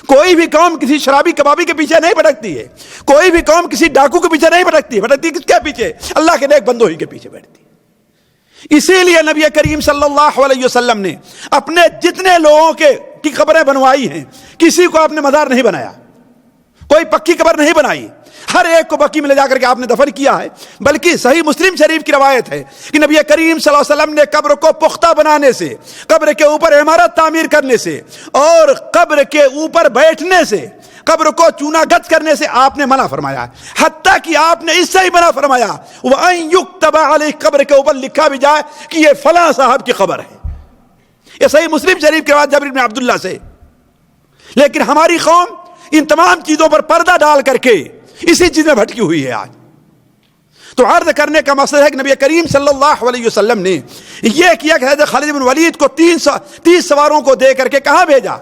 کوئی بھی قوم کسی شرابی کبابی کے پیچھے نہیں بھٹکتی ہے، کوئی بھی قوم کسی ڈاکو کے پیچھے نہیں بھٹکتی کس کے پیچھے؟ اللہ کے نیک بندوں ہی کے پیچھے بیٹھتی۔ اسی لیے نبی کریم صلی اللہ علیہ وسلم نے اپنے جتنے لوگوں کی قبریں بنوائی ہیں، کسی کو آپ نے مزار نہیں بنایا، کوئی پکی قبر نہیں بنائی، ہر ایک کو بقی میں لے جا کر کے آپ نے دفن کیا ہے۔ بلکہ صحیح مسلم شریف کی روایت ہے کہ نبی کریم صلی اللہ علیہ وسلم نے قبر کو پختہ بنانے سے، قبر کے اوپر عمارت تعمیر کرنے سے اور قبر کے اوپر بیٹھنے سے قبر کو چونا گچ کرنے سے آپ نے منع فرمایا ہے، حتیٰ کہ آپ نے اس سے ہی منع فرمایا وَأَن يُكْتَبَ عَلَيْهِ، قبر کے اوپر لکھا بھی جائے کہ یہ فلاں صاحب کی قبر ہے۔ یہ صحیح مسلم شریف کے بعد جابر بن عبداللہ سے۔ لیکن ہماری قوم ان تمام چیزوں پر پردہ ڈال کر کے اسی چیز میں بھٹکی ہوئی ہے آج۔ تو عرض کرنے کا مقصد ہے کہ نبی کریم صلی اللہ علیہ وسلم نے یہ کیا کہ حضرت خالد بن ولید کو 30 سواروں کو دے کر کے کہاں بھیجا؟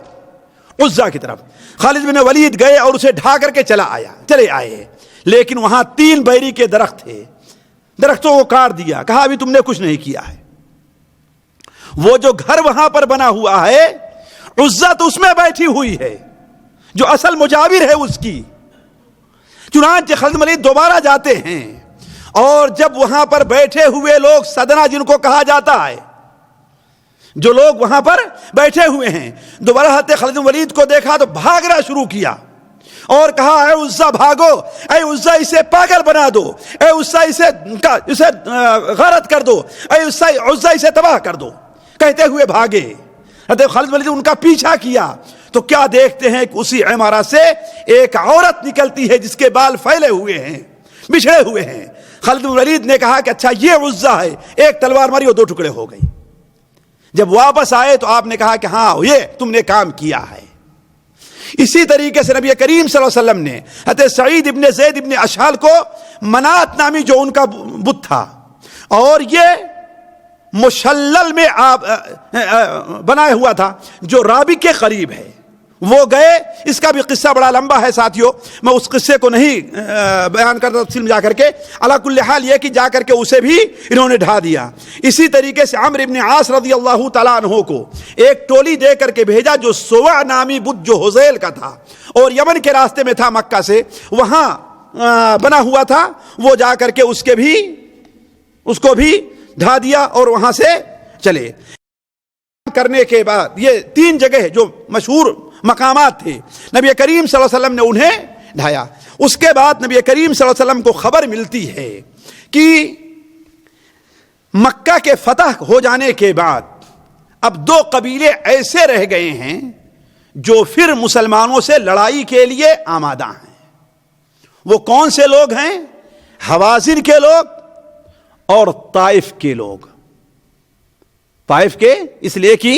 عزا کی طرف۔ خالد بن ولید گئے اور اسے ڈھا کر کے چلے آئے، لیکن وہاں 3 بیری کے درخت تھے، درختوں کو کاٹ دیا، کہا ابھی تم نے کچھ نہیں کیا ہے۔ وہ جو گھر وہاں پر بنا ہوا ہے عزا تو اس میں بیٹھی ہوئی ہے جو اصل مجاور ہے اس کی۔ چنانچہ خالد بن ولید دوبارہ جاتے ہیں اور جب وہاں پر بیٹھے ہوئے لوگ سدنا جن کو کہا جاتا ہے، جو لوگ وہاں پر بیٹھے ہوئے ہیں، دوبارہ حضرت خالد بن ولید کو دیکھا تو بھاگنا شروع کیا اور کہا اے عزا بھاگو، اے عزا اسے پاگل بنا دو، اے عزا اسے غارت کر دو، اے عزا اسے تباہ کر دو، کہتے ہوئے بھاگے۔ حضرت خالد بن ولید ان کا پیچھا کیا تو کیا دیکھتے ہیں کہ اسی عمارت سے ایک عورت نکلتی ہے جس کے بال پھیلے ہوئے ہیں، بچھڑے ہوئے ہیں۔ خالد بن ولید نے کہا کہ اچھا یہ عزا ہے، ایک تلوار ماری اور 2 ٹکڑے ہو گئی۔ جب واپس آئے تو آپ نے کہا کہ ہاں یہ تم نے کام کیا ہے۔ اسی طریقے سے نبی کریم صلی اللہ علیہ وسلم نے حضرت سعید ابن زید ابن اشحال کو منات نامی جو ان کا بت تھا، اور یہ مشلل میں بنایا ہوا تھا جو رابی کے قریب ہے، وہ گئے۔ اس کا بھی قصہ بڑا لمبا ہے ساتھیوں، میں اس قصے کو نہیں بیان کرتا تفصیل میں جا کر کے۔ علی کل حال یہ کہ جا کر کے اسے بھی انہوں نے ڈھا دیا۔ اسی طریقے سے عمرو ابن عاص رضی اللہ تعالیٰ عنہ کو ایک ٹولی دے کر کے بھیجا جو سوا نامی بت جو حذیل کا تھا اور یمن کے راستے میں تھا، مکہ سے وہاں بنا ہوا تھا، وہ جا کر کے اس کو بھی ڈھا دیا اور وہاں سے چلے۔ کرنے کے بعد یہ 3 جگہ جو مشہور مقامات تھے، نبی کریم صلی اللہ علیہ وسلم نے انہیں ڈھایا۔ اس کے بعد نبی کریم صلی اللہ علیہ وسلم کو خبر ملتی ہے کہ مکہ کے فتح ہو جانے کے بعد اب 2 قبیلے ایسے رہ گئے ہیں جو پھر مسلمانوں سے لڑائی کے لیے آمادہ ہیں۔ وہ کون سے لوگ ہیں؟ حوازن کے لوگ اور طائف کے لوگ۔ طائف کے اس لیے کہ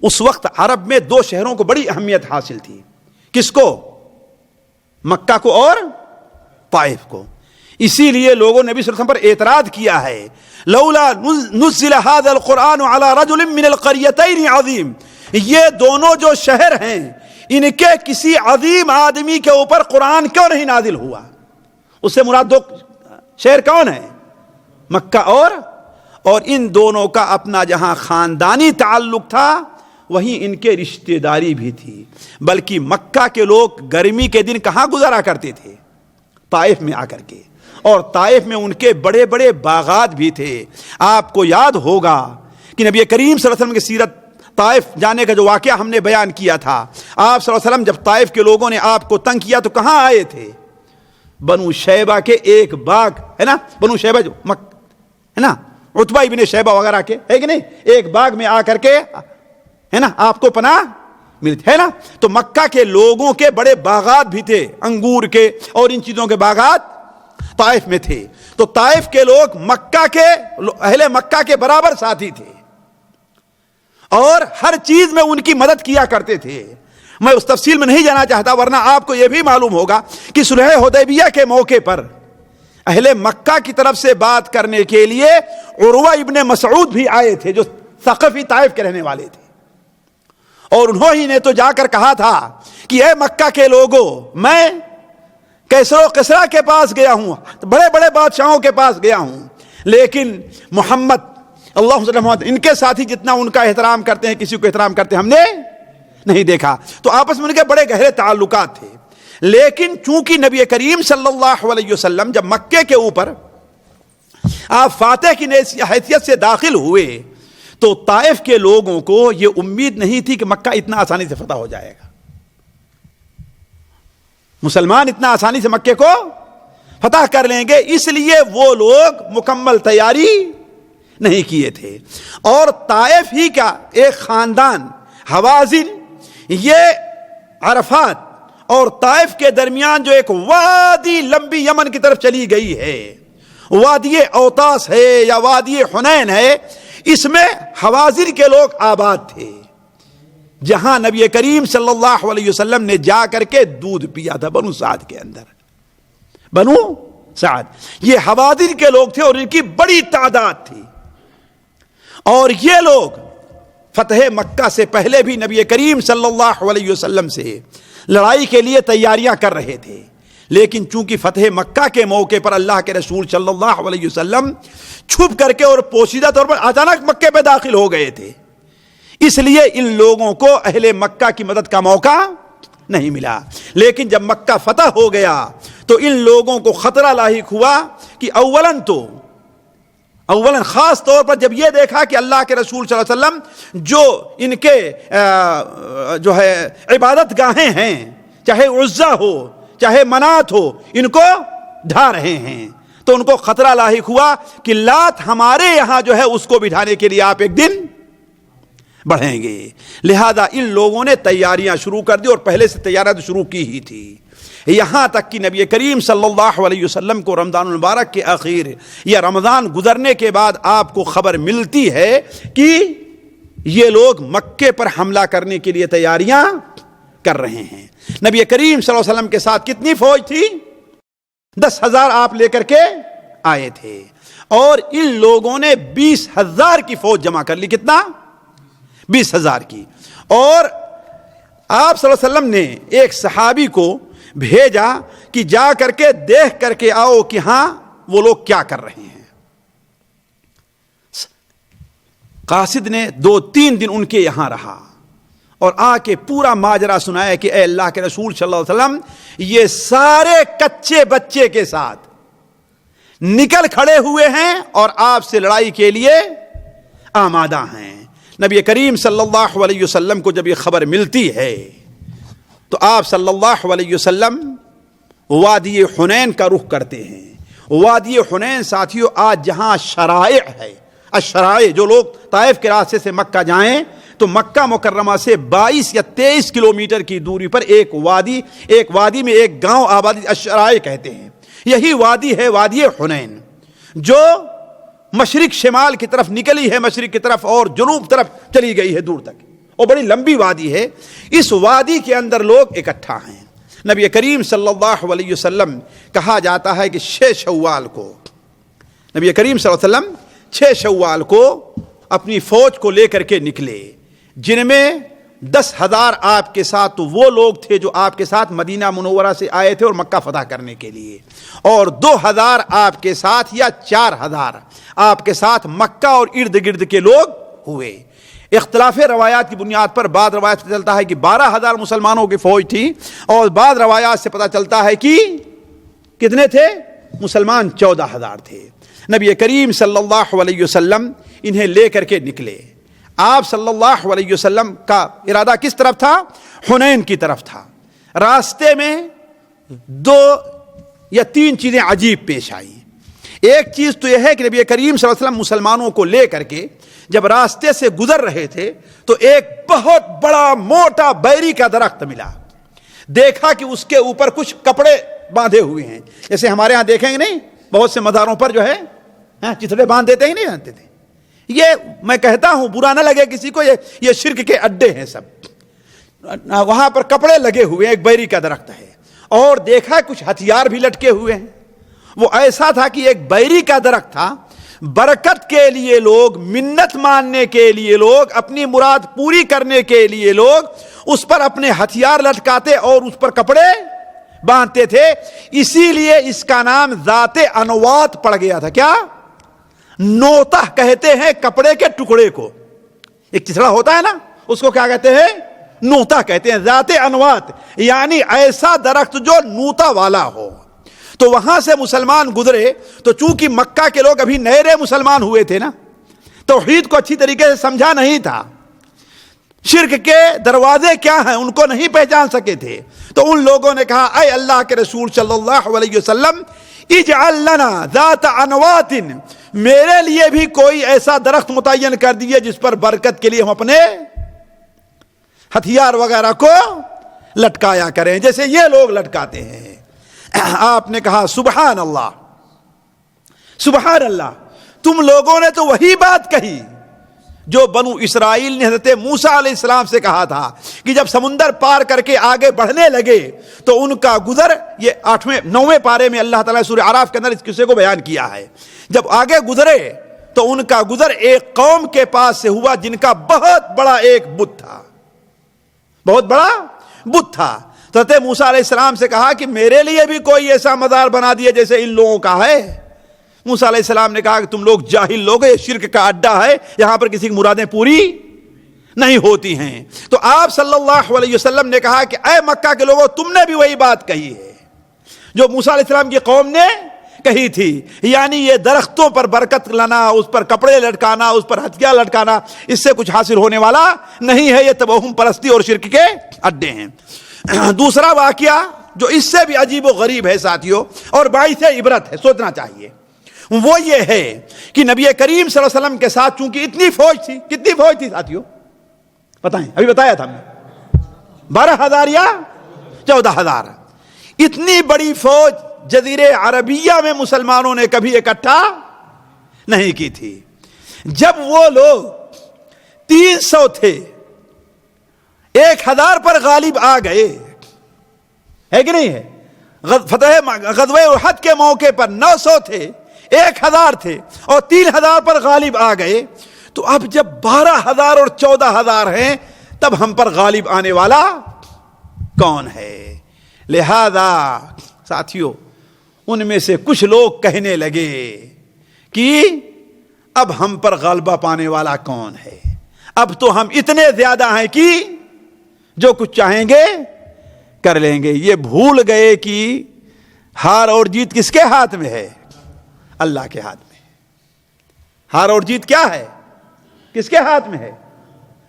اس وقت عرب میں 2 شہروں کو بڑی اہمیت حاصل تھی، کس کو؟ مکہ کو اور طائف کو۔ اسی لیے لوگوں نے نبی صلی اللہ علیہ وسلم پر اعتراض کیا ہے، لولا نزل هذا القرآن على رجل من القريتين عظیم، یہ دونوں جو شہر ہیں ان کے کسی عظیم آدمی کے اوپر قرآن کیوں نہیں نازل ہوا؟ اس سے مراد 2 شہر کون ہیں؟ مکہ اور ان دونوں کا اپنا جہاں خاندانی تعلق تھا وہیں ان کے رشتہ داری بھی تھی۔ بلکہ مکہ کے لوگ گرمی کے دن کہاں گزارا کرتے تھے؟ طائف میں آ کر کے، اور طائف میں ان کے بڑے بڑے باغات بھی تھے۔ آپ کو یاد ہوگا کہ نبی کریم صلی اللہ علیہ وسلم کی سیرت طائف جانے کا جو واقعہ ہم نے بیان کیا تھا، آپ صلی اللہ علیہ وسلم جب طائف کے لوگوں نے آپ کو تنگ کیا تو کہاں آئے تھے؟ بنو شیبہ کے ایک باغ ہے نا، بنو شیبہ جو ہے نا، عتبہ ابن شیبہ وغیرہ کے ہے کہ نہیں، ایک باغ میں آ کر کے ہے نا آپ کو پناہ ملتی ہے نا۔ تو مکہ کے لوگوں کے بڑے باغات بھی تھے، انگور کے اور ان چیزوں کے باغات طائف میں تھے۔ تو طائف کے لوگ مکہ کے اہل مکہ کے برابر ساتھی تھے اور ہر چیز میں ان کی مدد کیا کرتے تھے۔ میں اس تفصیل میں نہیں جانا چاہتا، ورنہ آپ کو یہ بھی معلوم ہوگا کہ صلح حدیبیہ کے موقع پر اہل مکہ کی طرف سے بات کرنے کے لیے عروہ ابن مسعود بھی آئے تھے جو ثقفی طائف کے رہنے والے تھے، اور انہوں ہی نے تو جا کر کہا تھا کہ اے مکہ کے لوگوں، میں کیسر و کسرا کے پاس گیا ہوں، بڑے بڑے بادشاہوں کے پاس گیا ہوں، لیکن محمد اللہ صلی اللہ علیہ وسلم ان کے ساتھی جتنا ان کا احترام کرتے ہیں کسی کو احترام کرتے ہم نے نہیں دیکھا۔ تو آپس میں ان کے بڑے گہرے تعلقات تھے۔ لیکن چونکہ نبی کریم صلی اللہ علیہ وسلم جب مکے کے اوپر آپ فاتح کی حیثیت سے داخل ہوئے تو طائف کے لوگوں کو یہ امید نہیں تھی کہ مکہ اتنا آسانی سے فتح ہو جائے گا، مسلمان اتنا آسانی سے مکے کو فتح کر لیں گے، اس لیے وہ لوگ مکمل تیاری نہیں کیے تھے۔ اور طائف ہی کا ایک خاندان حوازن، یہ عرفات اور طائف کے درمیان جو ایک وادی لمبی یمن کی طرف چلی گئی ہے، وادی اوتاس ہے یا وادی حنین ہے، اس میں حوازن کے لوگ آباد تھے، جہاں نبی کریم صلی اللہ علیہ وسلم نے جا کر کے دودھ پیا تھا، بنو سعد کے اندر، بنو سعد یہ حوازن کے لوگ تھے اور ان کی بڑی تعداد تھی، اور یہ لوگ فتح مکہ سے پہلے بھی نبی کریم صلی اللہ علیہ وسلم سے لڑائی کے لیے تیاریاں کر رہے تھے، لیکن چونکہ فتح مکہ کے موقع پر اللہ کے رسول صلی اللہ علیہ وسلم چھپ کر کے اور پوشیدہ طور پر اچانک مکے پہ داخل ہو گئے تھے، اس لیے ان لوگوں کو اہل مکہ کی مدد کا موقع نہیں ملا۔ لیکن جب مکہ فتح ہو گیا تو ان لوگوں کو خطرہ لاحق ہوا کہ اولاً خاص طور پر جب یہ دیکھا کہ اللہ کے رسول صلی اللہ علیہ وسلم جو ان کے جو ہے عبادت گاہیں ہیں، چاہے عزا ہو چاہے منات ہو، ان کو ڈھا رہے ہیں، تو ان کو خطرہ لاحق ہوا کہ لات ہمارے یہاں جو ہے اس کو بٹھانے کے لیے آپ ایک دن بڑھیں گے، لہذا ان لوگوں نے تیاریاں شروع کر دی، اور پہلے سے تیاریاں تو شروع کی ہی تھی، یہاں تک کہ نبی کریم صلی اللہ علیہ وسلم کو رمضان المبارک کے آخر یا رمضان گزرنے کے بعد آپ کو خبر ملتی ہے کہ یہ لوگ مکے پر حملہ کرنے کے لیے تیاریاں کر رہے ہیں۔ نبی کریم صلی اللہ علیہ وسلم کے ساتھ کتنی فوج تھی؟ 10,000 آپ لے کر کے آئے تھے، اور ان لوگوں نے 20,000 کی فوج جمع کر لی۔ کتنا؟ 20,000 کی۔ اور آپ صلی اللہ علیہ وسلم نے ایک صحابی کو بھیجا کہ جا کر کے دیکھ کر کے آؤ کہ ہاں وہ لوگ کیا کر رہے ہیں۔ قاصد نے 2-3 دن ان کے یہاں رہا اور آ کے پورا ماجرا سنایا کہ اے اللہ کے رسول صلی اللہ علیہ وسلم، یہ سارے کچے بچے کے ساتھ نکل کھڑے ہوئے ہیں اور آپ سے لڑائی کے لیے آمادہ ہیں۔ نبی کریم صلی اللہ علیہ وسلم کو جب یہ خبر ملتی ہے تو آپ صلی اللہ علیہ وسلم وادی حنین کا رخ کرتے ہیں۔ وادی حنین ساتھیوں آج جہاں شرائع ہے، الشرائع، جو لوگ طائف کے راستے سے مکہ جائیں تو مکہ مکرمہ سے 22 یا 23 کلومیٹر کی دوری پر ایک وادی میں ایک گاؤں آبادی الشرائع کہتے ہیں، یہی وادی ہے وادی حنین، جو مشرق شمال کی طرف نکلی ہے، مشرق کی طرف اور جنوب طرف چلی گئی ہے دور تک، اور بڑی لمبی وادی ہے۔ اس وادی کے اندر لوگ اکٹھا ہیں۔ نبی کریم صلی اللہ علیہ وسلم کہا جاتا ہے کہ 6 شوال کو نبی کریم صلی اللہ علیہ وسلم 6 شوال کو اپنی فوج کو لے کر کے نکلے، جن میں 10,000 آپ کے ساتھ تو وہ لوگ تھے جو آپ کے ساتھ مدینہ منورہ سے آئے تھے اور مکہ فتح کرنے کے لیے، اور 2,000 آپ کے ساتھ یا 4,000 آپ کے ساتھ مکہ اور ارد گرد کے لوگ ہوئے۔ اختلاف روایات کی بنیاد پر بعض روایات سے چلتا ہے کہ 12,000 مسلمانوں کی فوج تھی، اور بعض روایات سے پتہ چلتا ہے کہ کتنے تھے مسلمان؟ 14,000 تھے۔ نبی کریم صلی اللہ علیہ وسلم انہیں لے کر کے نکلے۔ آپ صلی اللہ علیہ وسلم کا ارادہ کس طرف تھا؟ حنین کی طرف تھا۔ راستے میں 2 یا 3 چیزیں عجیب پیش آئی۔ ایک چیز تو یہ ہے کہ نبی کریم صلی اللہ علیہ وسلم مسلمانوں کو لے کر کے جب راستے سے گزر رہے تھے تو ایک بہت بڑا موٹا بیری کا درخت ملا، دیکھا کہ اس کے اوپر کچھ کپڑے باندھے ہوئے ہیں، جیسے ہمارے ہاں دیکھیں گے نہیں، بہت سے مزاروں پر جو ہے چتڑے باندھ دیتے ہی نہیں جانتے تھے۔ یہ میں کہتا ہوں برا نہ لگے کسی کو، یہ شرک کے اڈے ہیں سب۔ وہاں پر کپڑے لگے ہوئے ہیں، ایک بیری کا درخت ہے، اور دیکھا کچھ ہتھیار بھی لٹکے ہوئے ہیں۔ وہ ایسا تھا کہ ایک بیری کا درخت تھا، برکت کے لیے لوگ، منت ماننے کے لیے لوگ، اپنی مراد پوری کرنے کے لیے لوگ اس پر اپنے ہتھیار لٹکاتے اور اس پر کپڑے باندھتے تھے، اسی لیے اس کا نام ذات انوات پڑ گیا تھا۔ کیا؟ نوتہ کہتے ہیں کپڑے کے ٹکڑے کو، ایک چتڑا ہوتا ہے نا، اس کو کیا کہتے ہیں؟ نوتہ کہتے ہیں۔ ذات انوات یعنی ایسا درخت جو نوتہ والا ہو۔ تو وہاں سے مسلمان گزرے تو چونکہ مکہ کے لوگ ابھی نئے مسلمان ہوئے تھے نا، توحید کو اچھی طریقے سے سمجھا نہیں تھا، شرک کے دروازے کیا ہیں ان کو نہیں پہچان سکے تھے، تو ان لوگوں نے کہا اے اللہ کے رسول صلی اللہ علیہ وسلم اجعل لنا ذات انوات، میرے لیے بھی کوئی ایسا درخت متعین کر دیے جس پر برکت کے لیے ہم اپنے ہتھیار وغیرہ کو لٹکایا کریں جیسے یہ لوگ لٹکاتے ہیں. آپ نے کہا سبحان اللہ سبحان اللہ, تم لوگوں نے تو وہی بات کہی جو بنو اسرائیل نے حضرت موسیٰ علیہ السلام سے کہا تھا کہ جب سمندر پار کر کے آگے بڑھنے لگے تو ان کا گزر, یہ 9ویں پارے میں اللہ تعالیٰ سورہ اعراف کے اندر اس قصے کو بیان کیا ہے. جب آگے گزرے تو ان کا گزر ایک قوم کے پاس سے ہوا جن کا بہت بڑا ایک بت تھا, بہت بڑا بت تھا. تو حضرت موسیٰ علیہ السلام سے کہا کہ میرے لیے بھی کوئی ایسا مزار بنا دیا جیسے ان لوگوں کا ہے. موسیٰ علیہ السلام نے کہا کہ تم لوگ جاہل لوگ, یہ شرک کا اڈا ہے, یہاں پر کسی کی مرادیں پوری نہیں ہوتی ہیں. تو آپ صلی اللہ علیہ وسلم نے کہا کہ اے مکہ کے لوگوں, تم نے بھی وہی بات کہی ہے جو موسیٰ علیہ السلام کی قوم نے کہی تھی, یعنی یہ درختوں پر برکت لانا, اس پر کپڑے لٹکانا, اس پر ہتھیار لٹکانا, اس سے کچھ حاصل ہونے والا نہیں ہے, یہ توہم پرستی اور شرک کے اڈے ہیں. دوسرا واقعہ جو اس سے بھی عجیب و غریب ہے ساتھیوں اور باعث عبرت ہے, سوچنا چاہیے, وہ یہ ہے کہ نبی کریم صلی اللہ علیہ وسلم کے ساتھ چونکہ اتنی فوج تھی, کتنی فوج تھی ساتھیوں بتائیں, ابھی بتایا تھا ہم نے 12,000 یا 14,000, اتنی بڑی فوج جزیرے عربیہ میں مسلمانوں نے کبھی اکٹھا نہیں کی تھی. جب وہ لوگ 300 تھے 1,000 پر غالب آ گئے, ہے کہ نہیں ہے, غزوہ احد کے موقع پر 900 تھے 1,000 تھے اور 3,000 پر غالب آ گئے, تو اب جب 12,000 اور 14,000 ہیں تب ہم پر غالب آنے والا کون ہے. لہذا ساتھیوں ان میں سے کچھ لوگ کہنے لگے کہ اب ہم پر غلبہ پانے والا کون ہے, اب تو ہم اتنے زیادہ ہیں کہ جو کچھ چاہیں گے کر لیں گے. یہ بھول گئے کہ ہار اور جیت کس کے ہاتھ میں ہے, اللہ کے ہاتھ میں. ہار اور جیت کیا ہے, کس کے ہاتھ میں ہے,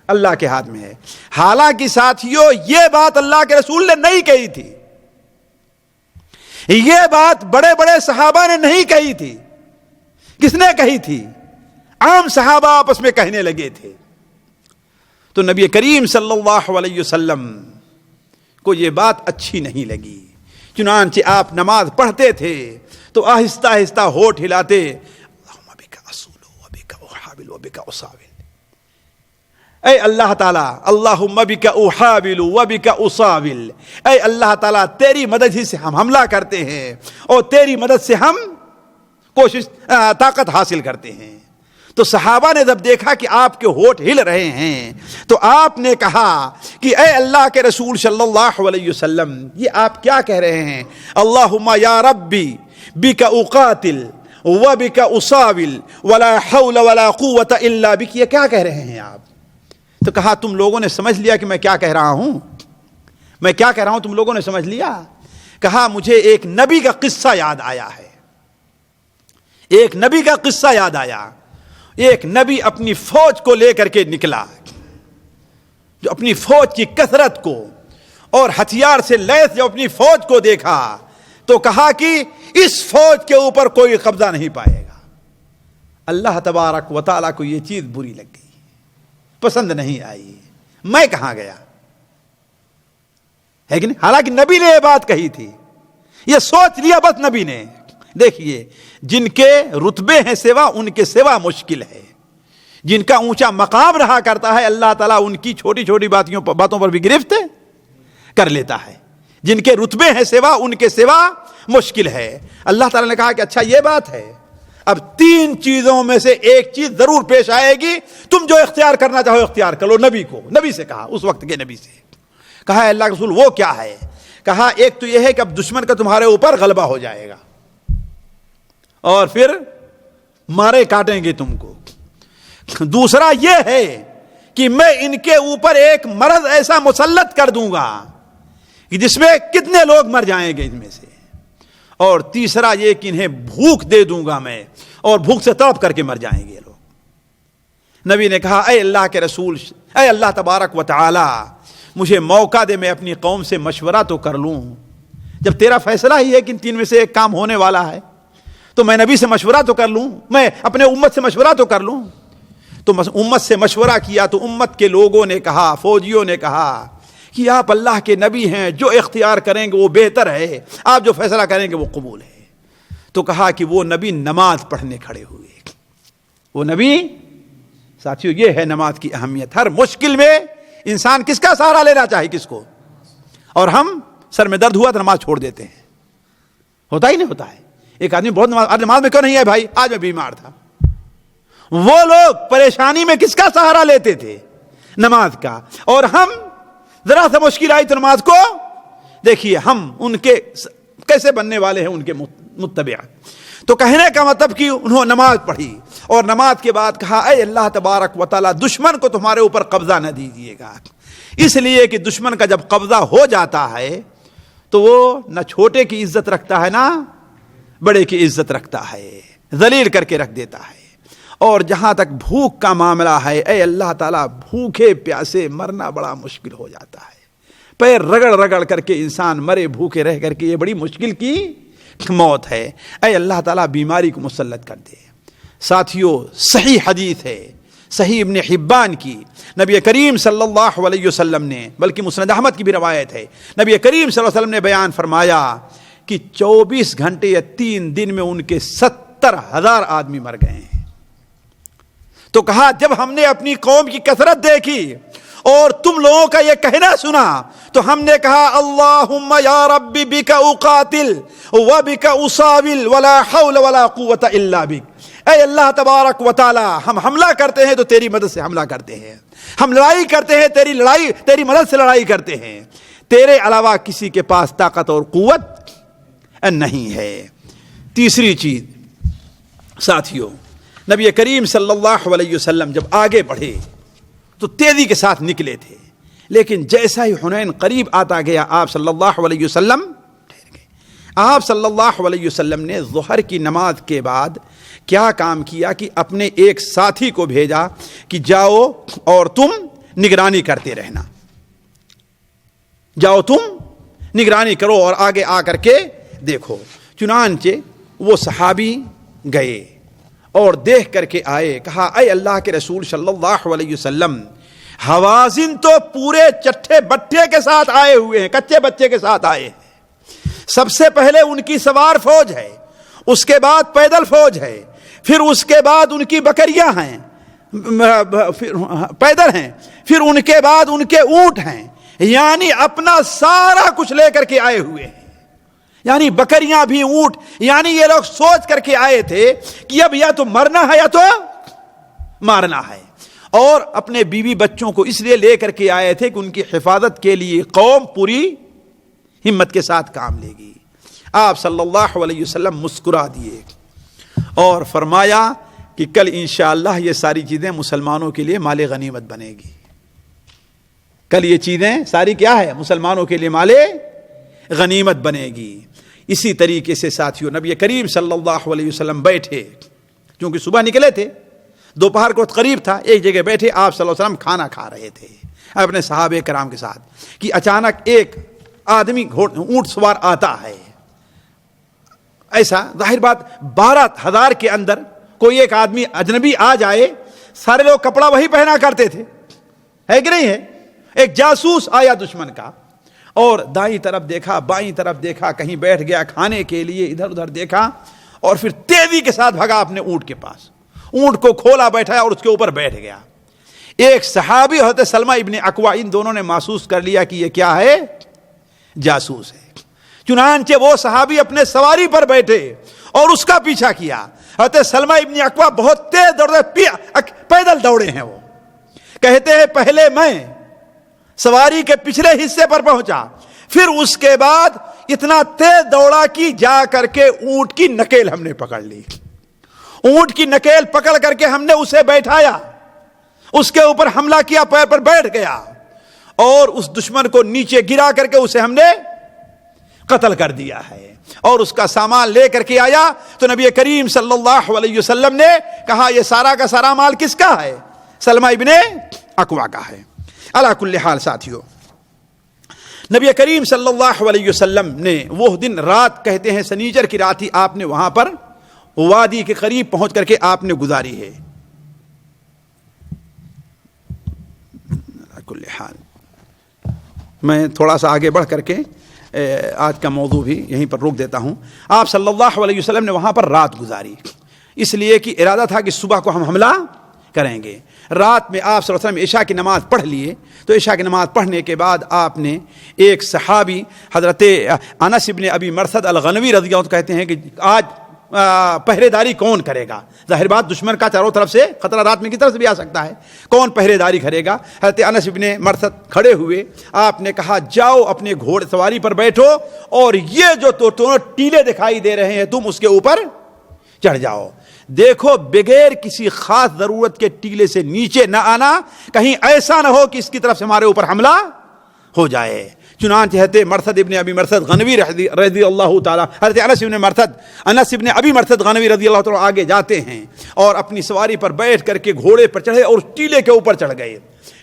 اللہ کے ہاتھ میں ہے. حالانکہ ساتھیوں یہ بات اللہ کے رسول نے نہیں کہی تھی, یہ بات بڑے بڑے صحابہ نے نہیں کہی تھی. کس نے کہی تھی, عام صحابہ آپس میں کہنے لگے تھے. تو نبی کریم صلی اللہ علیہ وسلم کو یہ بات اچھی نہیں لگی, چنانچہ آپ نماز پڑھتے تھے تو آہستہ آہستہ ہونٹ ہلاتے, اللہم بک اصول و بک احابل و بک اصاول, اے اللہ تعالیٰ, اللہم بک احابل و بک اصاول, اے اللہ تعالیٰ تیری مدد ہی سے ہم حملہ کرتے ہیں اور تیری مدد سے ہم طاقت حاصل کرتے ہیں. تو صحابہ نے جب دیکھا کہ آپ کے ہونٹ ہل رہے ہیں تو آپ نے کہا کہ اے اللہ کے رسول صلی اللہ علیہ وسلم, یہ آپ کیا کہہ رہے ہیں, اللہم یا ربی بک اقاتل و بک اصاول ولا حول ولا قوت الا بک, یہ کیا کہہ رہے ہیں آپ؟ تو کہا تم لوگوں نے سمجھ لیا کہ میں کیا کہہ رہا ہوں, میں کیا کہہ رہا ہوں, تم لوگوں نے سمجھ لیا؟ کہا مجھے ایک نبی کا قصہ یاد آیا ہے, ایک نبی کا قصہ یاد آیا. ایک نبی اپنی فوج کو لے کر کے نکلا, جو اپنی فوج کی کثرت کو اور ہتھیار سے لیس جو اپنی فوج کو دیکھا تو کہا کہ اس فوج کے اوپر کوئی قبضہ نہیں پائے گا. اللہ تبارک و تعالیٰ کو یہ چیز بری لگ گئی, پسند نہیں آئی. میں کہاں گیا, ہے کہ نہیں؟ حالانکہ نبی نے یہ بات کہی تھی, یہ سوچ لیا بس نبی نے. دیکھیے جن کے رتبے ہیں سوا, ان کے سوا مشکل ہے. جن کا اونچا مقام رہا کرتا ہے اللہ تعالیٰ ان کی چھوٹی چھوٹی باتوں پر بھی گرفت کر لیتا ہے. جن کے رتبے ہیں سوا, ان کے سوا مشکل ہے. اللہ تعالیٰ نے کہا کہ اچھا یہ بات ہے, اب 3 چیزوں میں سے ایک چیز ضرور پیش آئے گی, تم جو اختیار کرنا چاہو اختیار کرو. نبی سے کہا, اس وقت کے نبی سے کہا اللہ کے رسول وہ کیا ہے؟ کہا ایک تو یہ ہے کہ اب دشمن کا تمہارے اوپر غلبہ ہو جائے گا اور پھر مارے کاٹیں گے تم کو. دوسرا یہ ہے کہ میں ان کے اوپر ایک مرض ایسا مسلط کر دوں گا کہ جس میں کتنے لوگ مر جائیں گے ان میں سے. اور تیسرا یہ کہ انہیں بھوک دے دوں گا میں, اور بھوک سے تڑپ کر کے مر جائیں گے لوگ. نبی نے کہا اے اللہ کے رسول, اے اللہ تبارک و تعالی, مجھے موقع دے, میں اپنی قوم سے مشورہ تو کر لوں. جب تیرا فیصلہ ہی ہے کہ ان 3 میں سے ایک کام ہونے والا ہے تو میں نبی سے مشورہ تو کر لوں, میں اپنے امت سے مشورہ تو کر لوں. تو امت سے مشورہ کیا تو امت کے لوگوں نے کہا, فوجیوں نے کہا کہ آپ اللہ کے نبی ہیں, جو اختیار کریں گے وہ بہتر ہے, آپ جو فیصلہ کریں گے وہ قبول ہے. تو کہا کہ وہ نبی نماز پڑھنے کھڑے ہوئے. وہ نبی, ساتھیو یہ ہے نماز کی اہمیت. ہر مشکل میں انسان کس کا سہارا لینا چاہے, کس کو؟ اور ہم سر میں درد ہوا تو نماز چھوڑ دیتے ہیں. ہوتا ہی نہیں ہوتا ہے. ایک آدمی بہت نماز میں کیوں نہیں ہے بھائی, آج میں بیمار تھا. وہ لوگ پریشانی میں کس کا سہارا لیتے تھے؟ نماز کا. اور ہم ذرا سا مشکل آئی تو نماز کو دیکھیے, ہم ان کے کیسے بننے والے ہیں, ان کے متبع. تو کہنے کا مطلب کہ انہوں نے نماز پڑھی اور نماز کے بعد کہا اے اللہ تبارک و تعالی دشمن کو تمہارے اوپر قبضہ نہ دیجیے گا. اس لیے کہ دشمن کا جب قبضہ ہو جاتا ہے تو وہ نہ چھوٹے کی عزت رکھتا ہے نہ بڑے کی عزت رکھتا ہے, ذلیل کر کے رکھ دیتا ہے. اور جہاں تک بھوک کا معاملہ ہے, اے اللہ تعالیٰ بھوکے پیاسے مرنا بڑا مشکل ہو جاتا ہے. پیر رگڑ رگڑ کر کے انسان مرے بھوکے رہ کر کے, یہ بڑی مشکل کی موت ہے. اے اللہ تعالیٰ بیماری کو مسلط کر دے. ساتھیو صحیح حدیث ہے, صحیح ابن حبان کی, نبی کریم صلی اللہ علیہ وسلم نے, بلکہ مسند احمد کی بھی روایت ہے, نبی کریم صلی اللہ علیہ وسلم نے بیان فرمایا کہ 24 گھنٹے یا 3 دن میں ان کے 70,000 آدمی مر گئے ہیں. تو کہا جب ہم نے اپنی قوم کی کثرت دیکھی اور تم لوگوں کا یہ کہنا سنا تو ہم نے کہا اللہم یا ربی بک اقاتل و بک اصاول ولا حول ولا قوت الا بک. اے اللہ تبارک و تعالی, ہم حملہ کرتے ہیں تو تیری مدد سے حملہ کرتے ہیں, ہم لڑائی کرتے ہیں تیری مدد سے لڑائی کرتے ہیں, تیرے علاوہ کسی کے پاس طاقت اور قوت نہیں ہے. تیسری چیز ساتھیوں, نبی کریم صلی اللہ علیہ وسلم جب آگے بڑھے تو تیزی کے ساتھ نکلے تھے, لیکن جیسا ہی حنین قریب آتا گیا آپ صلی اللہ علیہ وسلم ٹھہر گئے. آپ صلی اللہ علیہ وسلم نے ظہر کی نماز کے بعد کیا کام کیا کہ اپنے ایک ساتھی کو بھیجا کہ جاؤ اور تم نگرانی کرتے رہنا, جاؤ تم نگرانی کرو اور آگے آ کر کے دیکھو. چنانچہ وہ صحابی گئے اور دیکھ کر کے آئے, کہا اے اللہ کے رسول صلی اللہ علیہ وسلم, حوازن تو پورے چٹھے بٹھے کے ساتھ آئے ہوئے ہیں, کچے بچے کے ساتھ آئے ہیں. سب سے پہلے ان کی سوار فوج ہے, اس کے بعد پیدل فوج ہے, پھر اس کے بعد ان کی بکریاں ہیں, پیدل ہیں, پھر ان کے بعد ان کے اونٹ ہیں, یعنی اپنا سارا کچھ لے کر کے آئے ہوئے ہیں. یعنی بکریاں بھی, اونٹ, یعنی یہ لوگ سوچ کر کے آئے تھے کہ اب یا تو مرنا ہے یا تو مارنا ہے. اور اپنے بیوی بچوں کو اس لیے لے کر کے آئے تھے کہ ان کی حفاظت کے لیے قوم پوری ہمت کے ساتھ کام لے گی. آپ صلی اللہ علیہ وسلم مسکرا دیے اور فرمایا کہ کل انشاءاللہ یہ ساری چیزیں مسلمانوں کے لیے مال غنیمت بنے گی. کل یہ چیزیں ساری کیا ہے, مسلمانوں کے لیے مال غنیمت بنے گی. اسی طریقے سے ساتھیوں نبی کریم صلی اللہ علیہ وسلم بیٹھے, کیونکہ صبح نکلے تھے, دوپہر کو قریب تھا, ایک جگہ بیٹھے آپ صلی اللہ علیہ وسلم کھانا کھا رہے تھے اپنے صحابہ کرام کے ساتھ کہ اچانک ایک آدمی اونٹ سوار آتا ہے. ایسا ظاہر بات 12,000 کے اندر کوئی ایک آدمی اجنبی آ جائے, سارے لوگ کپڑا وہی پہنا کرتے تھے, ہے کہ نہیں ہے. ایک جاسوس آیا دشمن کا اور دائیں طرف دیکھا, بائیں طرف دیکھا, کہیں بیٹھ گیا کھانے کے لیے, ادھر ادھر دیکھا اور پھر تیزی کے ساتھ بھگا اپنے اونٹ کے پاس, اونٹ کو کھولا بیٹھا اور اس کے اوپر بیٹھ گیا. ایک صحابی حضرت سلمہ ابن اکوع, ان دونوں نے محسوس کر لیا کہ یہ کیا ہے, جاسوس ہے. چنانچہ وہ صحابی اپنے سواری پر بیٹھے اور اس کا پیچھا کیا. حضرت سلمہ ابن اکوع بہت تیز دوڑے, پیدل دوڑے ہیں. وہ کہتے ہیں پہلے میں سواری کے پچھلے حصے پر پہنچا, پھر اس کے بعد اتنا تیز دوڑا کہ جا کر کے اونٹ کی نکیل ہم نے پکڑ لی. اونٹ کی نکیل پکڑ کر کے ہم نے اسے بیٹھایا, اس کے اوپر حملہ کیا, پیر پر بیٹھ گیا اور اس دشمن کو نیچے گرا کر کے اسے ہم نے قتل کر دیا ہے. اور اس کا سامان لے کر کے آیا تو نبی کریم صلی اللہ علیہ وسلم نے کہا یہ سارا کا سارا مال کس کا ہے, سلمہ ابن اکوع کا ہے. علی کل حال ساتھیو, نبی کریم صلی اللہ علیہ وسلم نے وہ دن رات, کہتے ہیں سنیچر کی رات ہی, آپ نے وہاں پر وادی کے قریب پہنچ کر کے آپ نے گزاری ہے. علی کل حال میں تھوڑا سا آگے بڑھ کر کے آج کا موضوع بھی یہیں پر روک دیتا ہوں. آپ صلی اللہ علیہ وسلم نے وہاں پر رات گزاری، اس لیے کہ ارادہ تھا کہ صبح کو ہم حملہ کریں گے. رات میں آپ صلی اللہ علیہ وسلم عشاء کی نماز پڑھ لیے. تو عشاء کی نماز پڑھنے کے بعد آپ نے ایک صحابی حضرت انس ابن ابی مرثد الغنوی رضی اللہ عنہ کہتے ہیں کہ آج پہرے داری کون کرے گا؟ ظاہر بات دشمن کا چاروں طرف سے خطرہ رات میں کی طرف سے بھی آ سکتا ہے، کون پہرے داری کرے گا؟ حضرت انس ابن مرثد کھڑے ہوئے، آپ نے کہا جاؤ اپنے گھوڑ سواری پر بیٹھو اور یہ جو دونوں ٹیلے دکھائی دے رہے ہیں تم اس کے اوپر چڑھ جاؤ. دیکھو بغیر کسی خاص ضرورت کے ٹیلے سے نیچے نہ آنا، کہیں ایسا نہ ہو کہ اس کی طرف سے ہمارے اوپر حملہ ہو جائے. چنانچہ حضرت مرثد ابن ابی مرثد غنوی رضی اللہ تعالیٰ، حضرت انس ابن ابی مرثد غنوی رضی اللہ تعالیٰ آگے جاتے ہیں اور اپنی سواری پر بیٹھ کر کے گھوڑے پر چڑھے اور ٹیلے کے اوپر چڑھ گئے.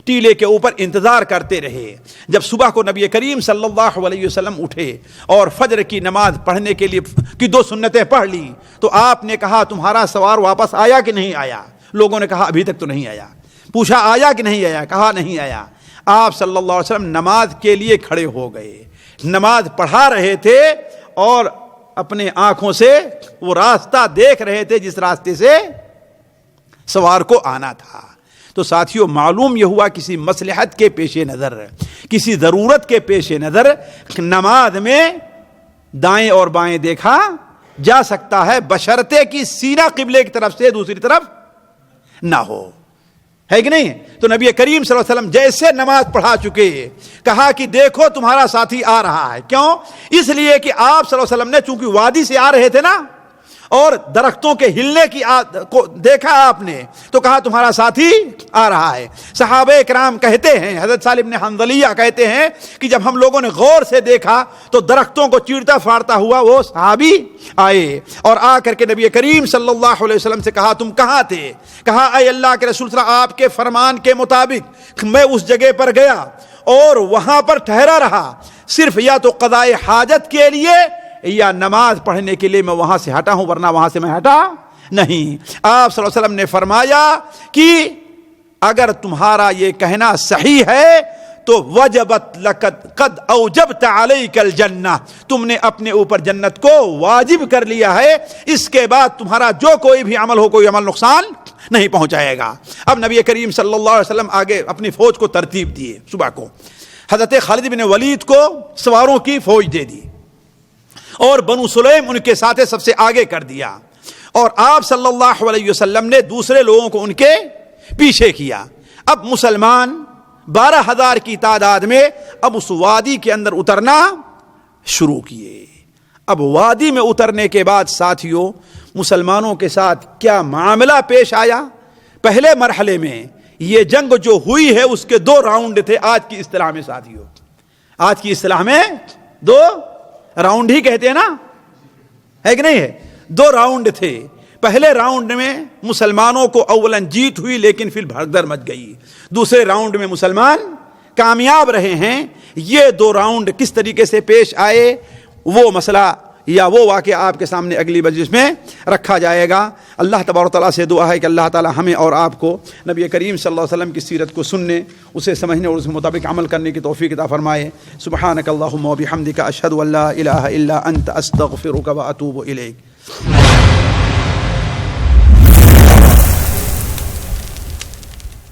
ٹیلے کے اوپر انتظار کرتے رہے. جب صبح کو نبی کریم صلی اللہ علیہ وسلم اٹھے اور فجر کی نماز پڑھنے کے لیے کی 2 سنتیں پڑھ لی تو آپ نے کہا تمہارا سوار واپس آیا کہ نہیں آیا؟ لوگوں نے کہا ابھی تک تو نہیں آیا. پوچھا آیا کہ نہیں آیا؟ کہا نہیں آیا. آپ صلی اللہ علیہ وسلم نماز کے لیے کھڑے ہو گئے، نماز پڑھا رہے تھے اور اپنے آنکھوں سے وہ راستہ دیکھ رہے تھے جس راستے سے سوار کو آنا تھا. تو ساتھیوں معلوم یہ ہوا کسی مصلحت کے پیش نظر، کسی ضرورت کے پیش نظر نماز میں دائیں اور بائیں دیکھا جا سکتا ہے، بشرطے کی سینہ قبلے کی طرف سے دوسری طرف نہ ہو، ہے کہ نہیں؟ تو نبی کریم صلی اللہ علیہ وسلم جیسے نماز پڑھا چکے کہا کہ دیکھو تمہارا ساتھی آ رہا ہے. کیوں؟ اس لیے کہ آپ صلی اللہ علیہ وسلم نے چونکہ وادی سے آ رہے تھے نا اور درختوں کے ہلنے کی کو دیکھا آپ نے تو کہا تمہارا ساتھی آ رہا ہے. صحابہ کرام کہتے ہیں، حضرت سالم بن حنظلیہ کہتے ہیں کہ جب ہم لوگوں نے غور سے دیکھا تو درختوں کو چیرتا پھاڑتا ہوا وہ صحابی آئے اور آ کر کے نبی کریم صلی اللہ علیہ وسلم سے کہا تم کہاں تھے؟ کہا اے اللہ کے رسول صلی اللہ علیہ وسلم آپ کے فرمان کے مطابق میں اس جگہ پر گیا اور وہاں پر ٹھہرا رہا، صرف یا تو قضاء حاجت کے لیے یا نماز پڑھنے کے لیے میں وہاں سے ہٹا ہوں، ورنہ وہاں سے میں ہٹا نہیں. آپ صلی اللہ علیہ وسلم نے فرمایا کہ اگر تمہارا یہ کہنا صحیح ہے تو وجبت لقد قد اوجبت علیک الجنہ، تم نے اپنے اوپر جنت کو واجب کر لیا ہے، اس کے بعد تمہارا جو کوئی بھی عمل ہو کوئی عمل نقصان نہیں پہنچائے گا. اب نبی کریم صلی اللہ علیہ وسلم آگے اپنی فوج کو ترتیب دیے. صبح کو حضرت خالد بن ولید کو سواروں کی فوج دے دی اور بنو سلیم ان کے ساتھ سب سے آگے کر دیا اور آپ صلی اللہ علیہ وسلم نے دوسرے لوگوں کو ان کے پیچھے کیا. اب مسلمان 12,000 کی تعداد میں اب اس وادی کے اندر اترنا شروع کیے. اب وادی میں اترنے کے بعد ساتھیوں مسلمانوں کے ساتھ کیا معاملہ پیش آیا؟ پہلے مرحلے میں یہ جنگ جو ہوئی ہے اس کے 2 راؤنڈ تھے. آج کی اصطلاح میں ساتھیوں، آج کی اصطلاح میں 2 راؤنڈ ہی کہتے ہیں نا، ہے کہ نہیں ہے؟ 2 راؤنڈ تھے. پہلے راؤنڈ میں مسلمانوں کو اولاً جیت ہوئی لیکن پھر بھگدڑ مچ گئی. دوسرے راؤنڈ میں مسلمان کامیاب رہے ہیں. یہ 2 راؤنڈ کس طریقے سے پیش آئے وہ مسئلہ یا وہ واقعہ آپ کے سامنے اگلی مجلس میں رکھا جائے گا. اللہ تبارک و تعالیٰ سے دعا ہے کہ اللہ تعالیٰ ہمیں اور آپ کو نبی کریم صلی اللہ علیہ وسلم کی سیرت کو سننے، اسے سمجھنے اور اس کے مطابق عمل کرنے کی توفیق عطا فرمائے. سبحانک اللہم و بحمدک اشہد ان لا الہ الا انت استغفرک و اتوب الیک.